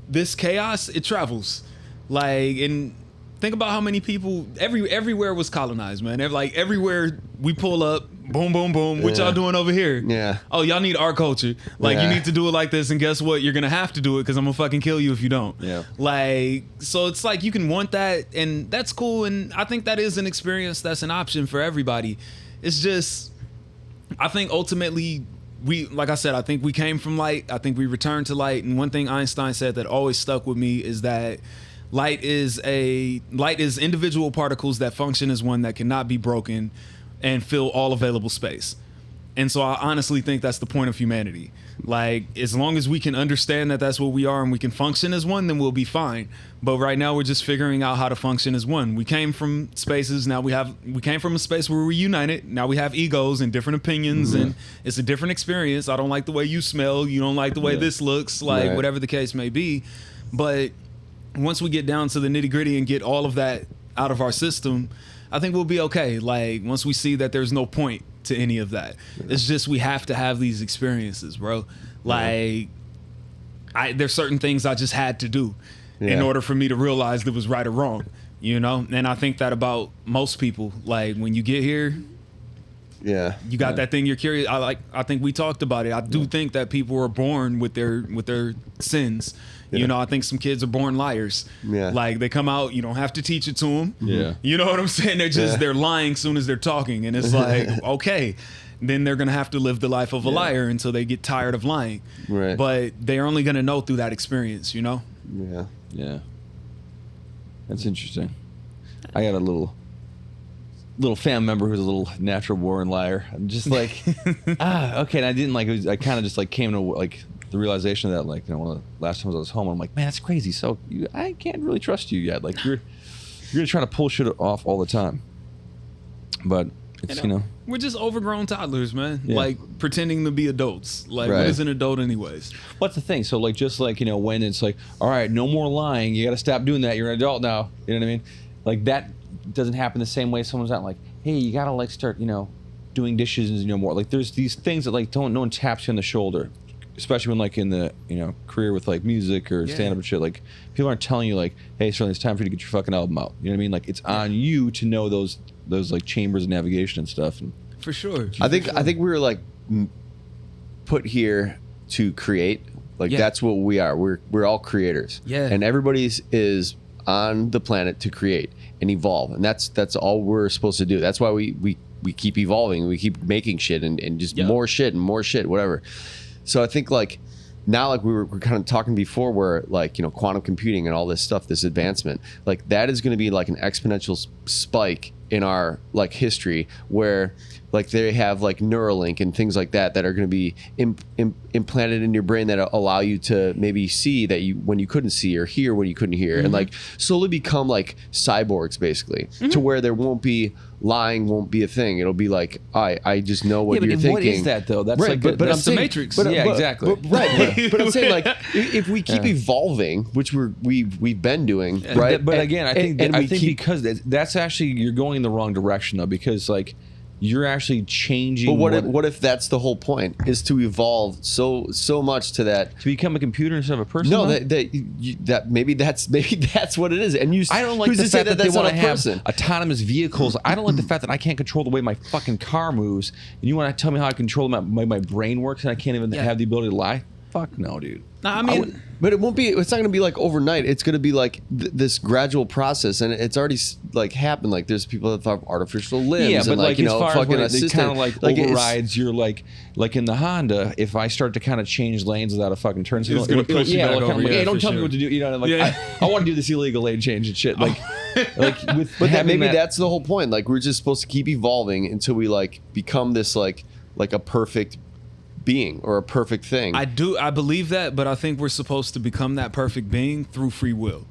this chaos, it travels. Like, and think about how many people everywhere was colonized, man. Like everywhere we pull up, boom, boom, boom. What y'all doing over here? Yeah. Oh, y'all need our culture. Like, you need to do it like this, and guess what? You're gonna have to do it because I'm gonna fucking kill you if you don't. Yeah. Like, so it's like you can want that, and that's cool. And I think that is an experience that's an option for everybody. It's just, I think ultimately, like I said, I think we came from light. I think we returned to light. And one thing Einstein said that always stuck with me is that light is individual particles that function as one that cannot be broken and fill all available space. And so I honestly think that's the point of humanity. Like, as long as we can understand that that's what we are and we can function as one, then we'll be fine. But right now we're just figuring out how to function as one. We came from spaces. Now we came from a space where we're united. Now we have egos and different opinions, and it's a different experience. I don't like the way you smell. You don't like the way this looks, like whatever the case may be. But once we get down to the nitty gritty and get all of that out of our system, I think we'll be okay. Like, once we see that there's no point to any of that, it's just we have to have these experiences, bro. Like, there's certain things I just had to do in order for me to realize that was right or wrong, you know? And I think that about most people. Like, when you get here, you got that thing you're curious. I think we talked about it. I do think that people are born with their sins. You know, I think some kids are born liars. Like, they come out, you don't have to teach it to them. You know what I'm saying? They're lying as soon as they're talking. And it's like, okay, then they're going to have to live the life of a liar until they get tired of lying. Right. But they're only going to know through that experience, you know? Yeah. Yeah. That's interesting. I got a little family member who's a little natural born liar. I'm just like, okay. And I didn't like, I kind of just like came to like the realization of that, like, you know, one of the last times I was home, I'm like, man, that's crazy. So I can't really trust you yet. Like you're going to try to pull shit off all the time. But it's, you know. We're just overgrown toddlers, man. Yeah. Like pretending to be adults. Like Right. what is an adult anyways? What's the thing? So like, just like, you know, when it's like, all right, no more lying. You got to stop doing that. You're an adult now. You know what I mean? Like that doesn't happen the same way someone's not like, hey, you got to like start, you know, doing dishes and, you know, more. Like there's these things that like no one taps you on the shoulder, especially when like in the, you know, career with like music or stand-up and shit. Like people aren't telling you like, hey, Sterlyn, it's time for you to get your fucking album out. You know what I mean? Like it's on you to know those like chambers of navigation and stuff. And For sure. I think we were like put here to create. Like that's what we are. We're all creators. Yeah. And everybody's is on the planet to create and evolve, and that's all we're supposed to do. That's why we keep evolving. We keep making shit and just more shit and more shit, whatever. So I think like now, like we were kind of talking before, where like, you know, quantum computing and all this stuff, this advancement, like that is going to be like an exponential spike in our like history, where like they have like Neuralink and things like that are going to be implanted in your brain that allow you to maybe see that you when you couldn't see, or hear when you couldn't hear, and like slowly become like cyborgs basically, to where there won't be lying, won't be a thing. It'll be like I just know what you're thinking. What is that though? That's right, like but that's I'm the saying, Matrix. Exactly. But I'm saying like if we keep evolving, which we've been doing, right? But again, I think keep, because that's actually, you're going in the wrong direction though, because like you're actually changing. But what if that's the whole point, is to evolve so much to that, to become a computer instead of a person? No, though? that maybe that's what it is. And you, I don't like who's the to say fact that they that's want not to a have person? autonomous vehicles. I don't like the fact that I can't control the way my fucking car moves, and you want to tell me how I control my brain works, and I can't even have the ability to lie? Fuck no, dude. Nah, I mean, but it won't be. It's not going to be like overnight. It's going to be like this gradual process, and it's already like happened. Like there's people that have artificial limbs, Yeah, and but like you as know, far as fucking when it assistant, kind of like it's- overrides your like in the Honda. If I start to kind of change lanes without a fucking turn signal, gonna push you back it'll over, kind of like, yeah, hey, don't for tell me sure. what to do. You know, like Yeah. I want to do this illegal lane change and shit. Like, with But having maybe that, that's the whole point. Like we're just supposed to keep evolving until we like become this like a perfect being or a perfect thing. I believe that, but I think we're supposed to become that perfect being through free will.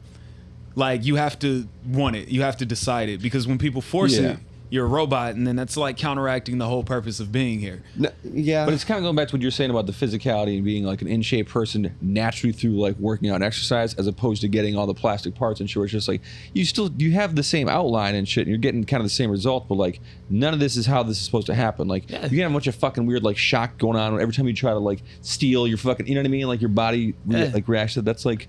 Like you have to want it, you have to decide it, because when people force it, you're a robot, and then that's like counteracting the whole purpose of being here. Yeah, But it's kind of going back to what you're saying about the physicality and being like an in shape person naturally through like working out and exercise, as opposed to getting all the plastic parts and shit. It's just like you have the same outline and shit, and you're getting kind of the same result, but like none of this is how this is supposed to happen. Like you can have a bunch of fucking weird like shock going on every time you try to like steal your fucking, you know what I mean? Like your body like reacts to that. That's like,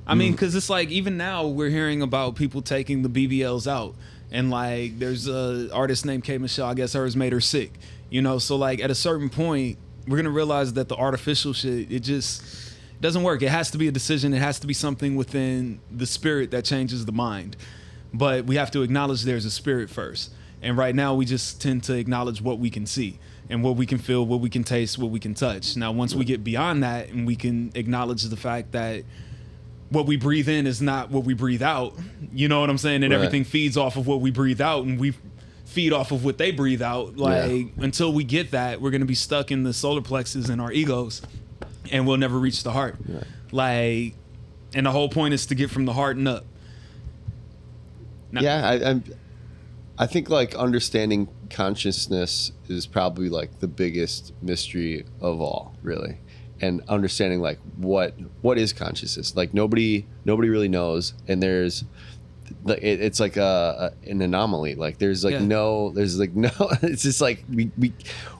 I mean, because it's like even now we're hearing about people taking the BBLs out. And like, there's a artist named K. Michelle, I guess hers made her sick, you know? So like at a certain point, we're going to realize that the artificial shit, it just doesn't work. It has to be a decision. It has to be something within the spirit that changes the mind. But we have to acknowledge there's a spirit first. And right now we just tend to acknowledge what we can see and what we can feel, what we can taste, what we can touch. Now, once we get beyond that and we can acknowledge the fact that what we breathe in is not what we breathe out. You know what I'm saying? And everything feeds off of what we breathe out, and we feed off of what they breathe out. Like until we get that, we're going to be stuck in the solar plexus and our egos, and we'll never reach the heart. Like, and the whole point is to get from the heart and up. Now, I think like understanding consciousness is probably like the biggest mystery of all, really. And understanding like what is consciousness, like nobody really knows, and there's it's like an anomaly. Like there's like no it's just like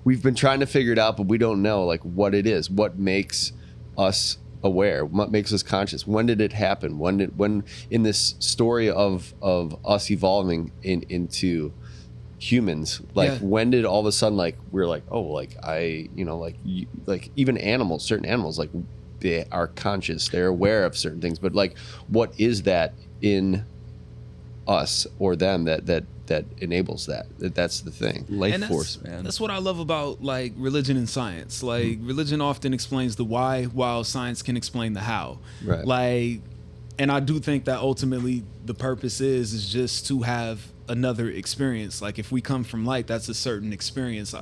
we've been trying to figure it out, but we don't know like what it is, what makes us aware, what makes us conscious. When did it happen? When in this story of us evolving into humans, like when did all of a sudden like we're like, oh, like I, you know, like even animals, certain animals, like they are conscious, they're aware of certain things, but like what is that in us or them that that enables that. That's the thing. Life force, man. That's what I love about like religion and science. Like religion often explains the why, while science can explain the how. Right. Like, and I do think that ultimately the purpose is just to have another experience. Like if we come from light, that's a certain experience.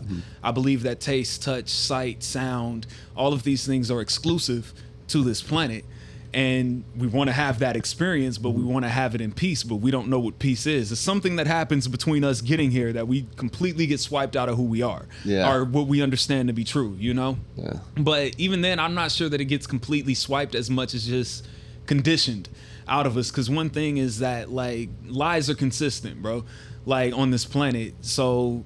I believe that taste, touch, sight, sound, all of these things are exclusive to this planet. And we want to have that experience, but we want to have it in peace, but we don't know what peace is. It's something that happens between us getting here that we completely get swiped out of who we are, or what we understand to be true, you know? Yeah. But even then, I'm not sure that it gets completely swiped as much as just conditioned out of us. Because one thing is that, like, lies are consistent, bro, like, on this planet. So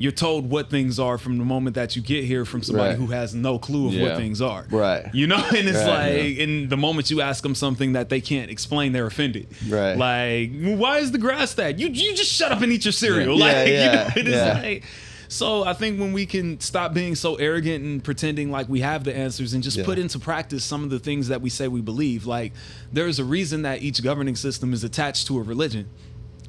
you're told what things are from the moment that you get here from somebody who has no clue of what things are. Right. You know, and it's like, in the moment you ask them something that they can't explain, they're offended. Right. Like, why is the grass that? You just shut up and eat your cereal. You know, it is like. So I think when we can stop being so arrogant and pretending like we have the answers and just put into practice some of the things that we say we believe. Like, there's a reason that each governing system is attached to a religion.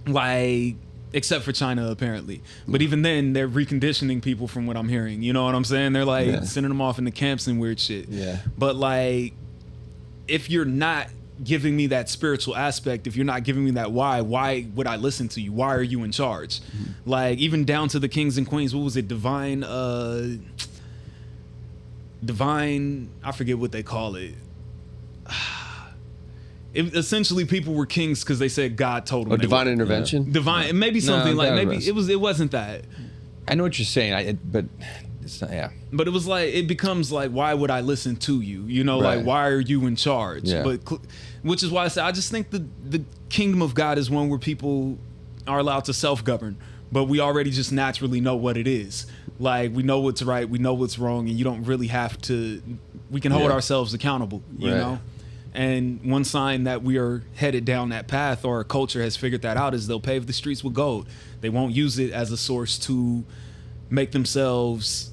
Like, except for China, apparently. But even then, they're reconditioning people from what I'm hearing. You know what I'm saying? They're like sending them off into camps and weird shit. Yeah. But like, if you're not giving me that spiritual aspect, if you're not giving me that why would I listen to you? Why are you in charge? Like, even down to the kings and queens, what was it? Divine, I forget what they call it. Essentially, people were kings because they said God told them. Divine intervention. Divine, maybe something like maybe it wasn't that. I know what you're saying, but it's not. Yeah. But it was like, it becomes like, why would I listen to you? You know, like, why are you in charge? Yeah. But which is why I say I just think the kingdom of God is one where people are allowed to self-govern, but we already just naturally know what it is. Like, we know what's right, we know what's wrong, and you don't really have to. We can hold ourselves accountable. You know. And one sign that we are headed down that path, or a culture has figured that out, is they'll pave the streets with gold. They won't use it as a source to make themselves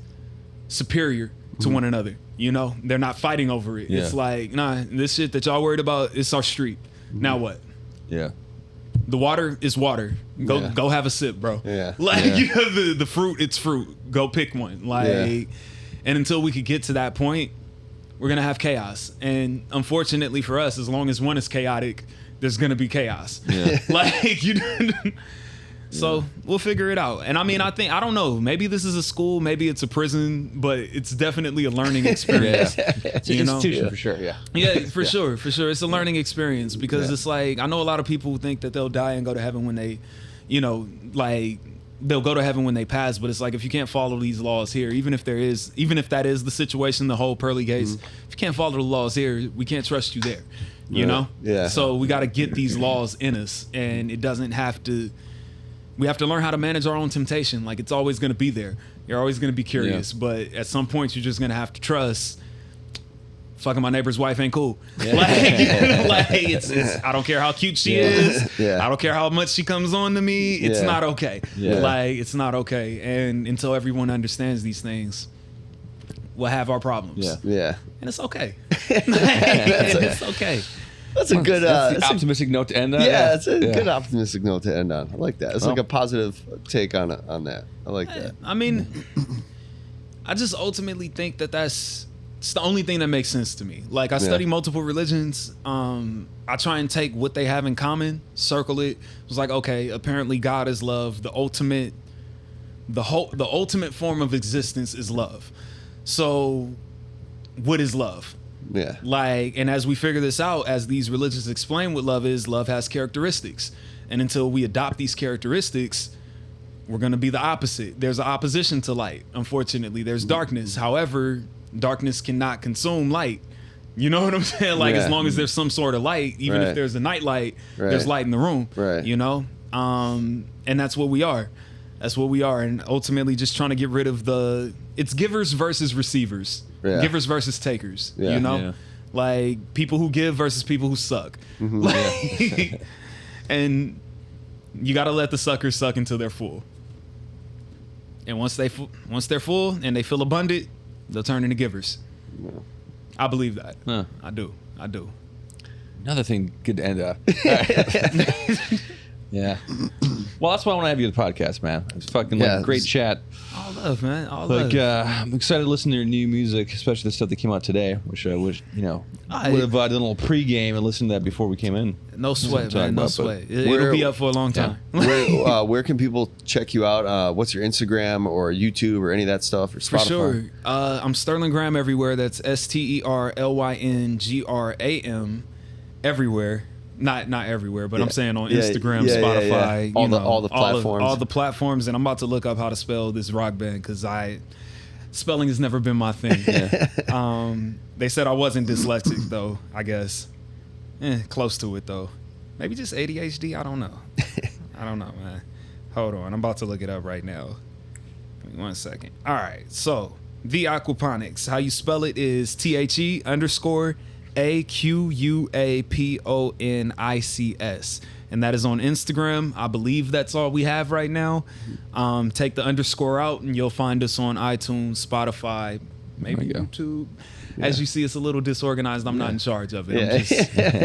superior to one another. You know, they're not fighting over it. It's like, nah, this shit that y'all worried about, it's our street. Now what? Yeah. The water is water. Go have a sip, bro. Yeah. Like, you know, the fruit, it's fruit. Go pick one. Like, and until we could get to that point, we're going to have chaos. And unfortunately for us, as long as one is chaotic, there's going to be chaos. Yeah. Like, you know, so we'll figure it out. And I mean, I don't know, maybe this is a school, maybe it's a prison, but it's definitely a learning experience. It's an institution for sure. Yeah, for sure. It's a learning experience because it's like, I know a lot of people think that they'll die and go to heaven when they, you know, like, they'll go to heaven when they pass, but it's like, if you can't follow these laws here, even if that is the situation, the whole pearly gates, if you can't follow the laws here, we can't trust you there, you know? Yeah. So we got to get these laws in us, and it doesn't have to, we have to learn how to manage our own temptation. Like, it's always going to be there. You're always going to be curious, but at some point you're just going to have to trust, fucking my neighbor's wife ain't cool. Yeah. Like, you know, like it's I don't care how cute she is. Yeah. I don't care how much she comes on to me. It's not okay. Yeah. Like, it's not okay. And until everyone understands these things, we'll have our problems. Yeah. And it's okay. It's okay. That's a good that's the optimistic note to end on. Yeah, it's a good optimistic note to end on. I like that. It's like a positive take on that. I like that. I mean, I just ultimately think that it's the only thing that makes sense to me. Like, I study multiple religions. I try and take what they have in common, circle it. It was like, okay, apparently God is love. The ultimate form of existence is love. So what is love? Yeah. Like, and as we figure this out, as these religions explain what love is, love has characteristics. And until we adopt these characteristics, we're going to be the opposite. There's an opposition to light. Unfortunately, there's darkness. However, darkness cannot consume light. You know what I'm saying? Like, as long as there's some sort of light, even if there's a night light, there's light in the room. Right. You know? And that's what we are. That's what we are. And ultimately just trying to get rid of it's givers versus receivers. Yeah. Givers versus takers. Yeah. You know? Yeah. Like, people who give versus people who suck. Mm-hmm. Like, and you got to let the suckers suck until they're full. And once they're full and they feel abundant, they'll turn into givers. Yeah. I believe that. Huh. I do. Another thing good to end up. Yeah. Well, that's why I want to have you on the podcast, man. It's fucking like great chat. All love, man. All Like, love. I'm excited to listen to your new music, especially the stuff that came out today, which I wish, would have done a little pregame and listened to that before we came in. No sweat, man. No sweat. It'll where- be up for a long time. Where can people check you out? What's your Instagram or YouTube or any of that stuff or Spotify? For sure. I'm Sterlyn Gram everywhere. That's STERLYNGRAM everywhere. Not everywhere, but I'm saying on Instagram, Spotify, all the platforms. All the platforms. And I'm about to look up how to spell this rock band because spelling has never been my thing. They said I wasn't dyslexic though, I guess. Close to it though. Maybe just ADHD. I don't know. Man. Hold on. I'm about to look it up right now. Give me 1 second. All right. So The Aquaponics. How you spell it is THE_AQUAPONICS. And that is on Instagram. I believe that's all we have right now. Take the underscore out and you'll find us on iTunes, Spotify, maybe YouTube. As you see, it's a little disorganized. I'm not in charge of it.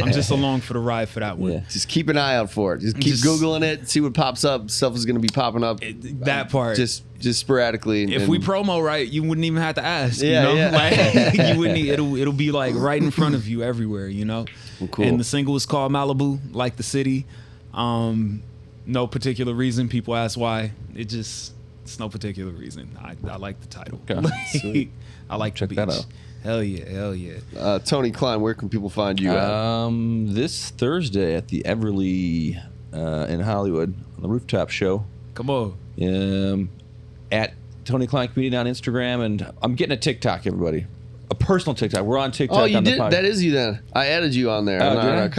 I'm just along for the ride for that one. Just keep an eye out for it. Just keep Googling it, see what pops up. Stuff is going to be popping up. That part. Just sporadically. If we promo right, you wouldn't even have to ask. Like, you wouldn't. It'll be like right in front of you everywhere. Well, cool. And the single is called Malibu, like the city. No particular reason. People ask why. It's no particular reason. I like the title. Okay. I like Check the that beach. out. Hell yeah. Tony Klein, where can people find you at? This Thursday at the Everly in Hollywood on the Rooftop Show. Come on. At Tony Klein Comedian on Instagram, and I'm getting a TikTok, everybody. A personal TikTok. We're on TikTok. Oh, you on did? The That is you then. I added you on there. Oh, did I? I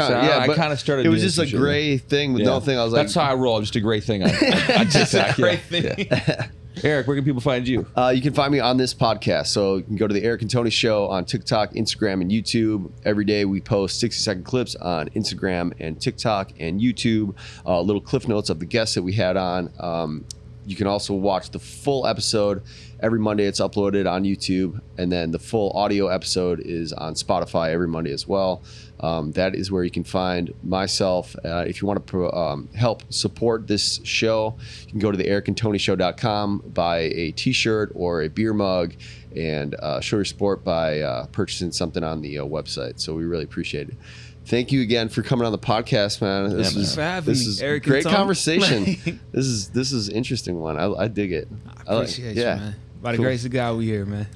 kind of started. It was doing just some a shit. gray thing with no thing. I was like, that's how I roll. Just a gray thing on TikTok. Great thing. Yeah. Eric, where can people find you? you can find me on this podcast. So you can go to the Eric and Tony Show on TikTok, Instagram, and YouTube. Every day we post 60-second clips on Instagram and TikTok and YouTube. Little cliff notes of the guests that we had on. You can also watch the full episode. Every Monday it's uploaded on YouTube. And then the full audio episode is on Spotify every Monday as well. That is where you can find myself. If you want to help support this show, you can go to the ericandtonyshow.com, buy a t-shirt or a beer mug, and show your support by purchasing something on the website. So we really appreciate it. Thank you again for coming on the podcast, man. This is Eric great and Tony. Conversation. This is an interesting one. I dig it. I appreciate you, man. By the grace of God, we here, man.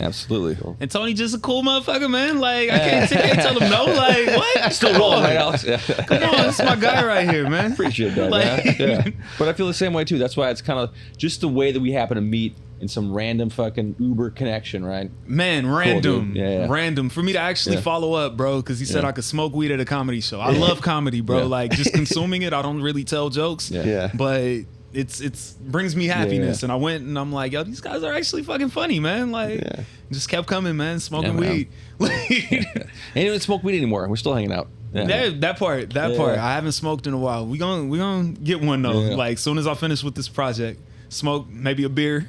Absolutely. And Tony just a cool motherfucker, man. Like I can't tell him no. Like what? Still rolling, right, Alex? Come on, this is my guy right here, man. Appreciate that, man. Yeah. But I feel the same way too. That's why it's kind of just the way that we happen to meet in some random fucking Uber connection, right? Man, random. Cool, random. For me to actually follow up, bro, because he said I could smoke weed at a comedy show. I love comedy, bro. Like just consuming it. I don't really tell jokes. But it's brings me happiness. And I went and I'm like, yo, these guys are actually fucking funny, man. Like just kept coming, man, smoking weed. Ain't even smoke weed anymore. We're still hanging out. That part. I haven't smoked in a while. We gonna get one though. Like soon as I finish with this project. Smoke maybe a beer.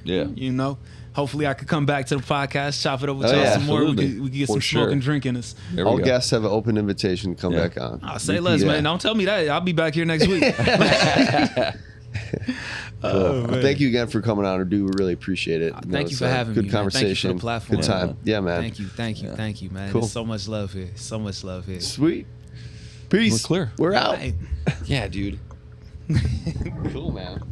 Hopefully I could come back to the podcast, chop it up with y'all some more. We could get some smoke and drink in us. All guests have an open invitation to come back on. I'll say less, man. Don't tell me that. I'll be back here next week. Thank you again for coming on. I do really appreciate it. Thank you for having me. Good conversation. Thank you for the platform. Good time. Yeah, man. Thank you, man. Cool. There's so much love here. Sweet. Peace. We're clear. We're out. Yeah, dude. Cool, man.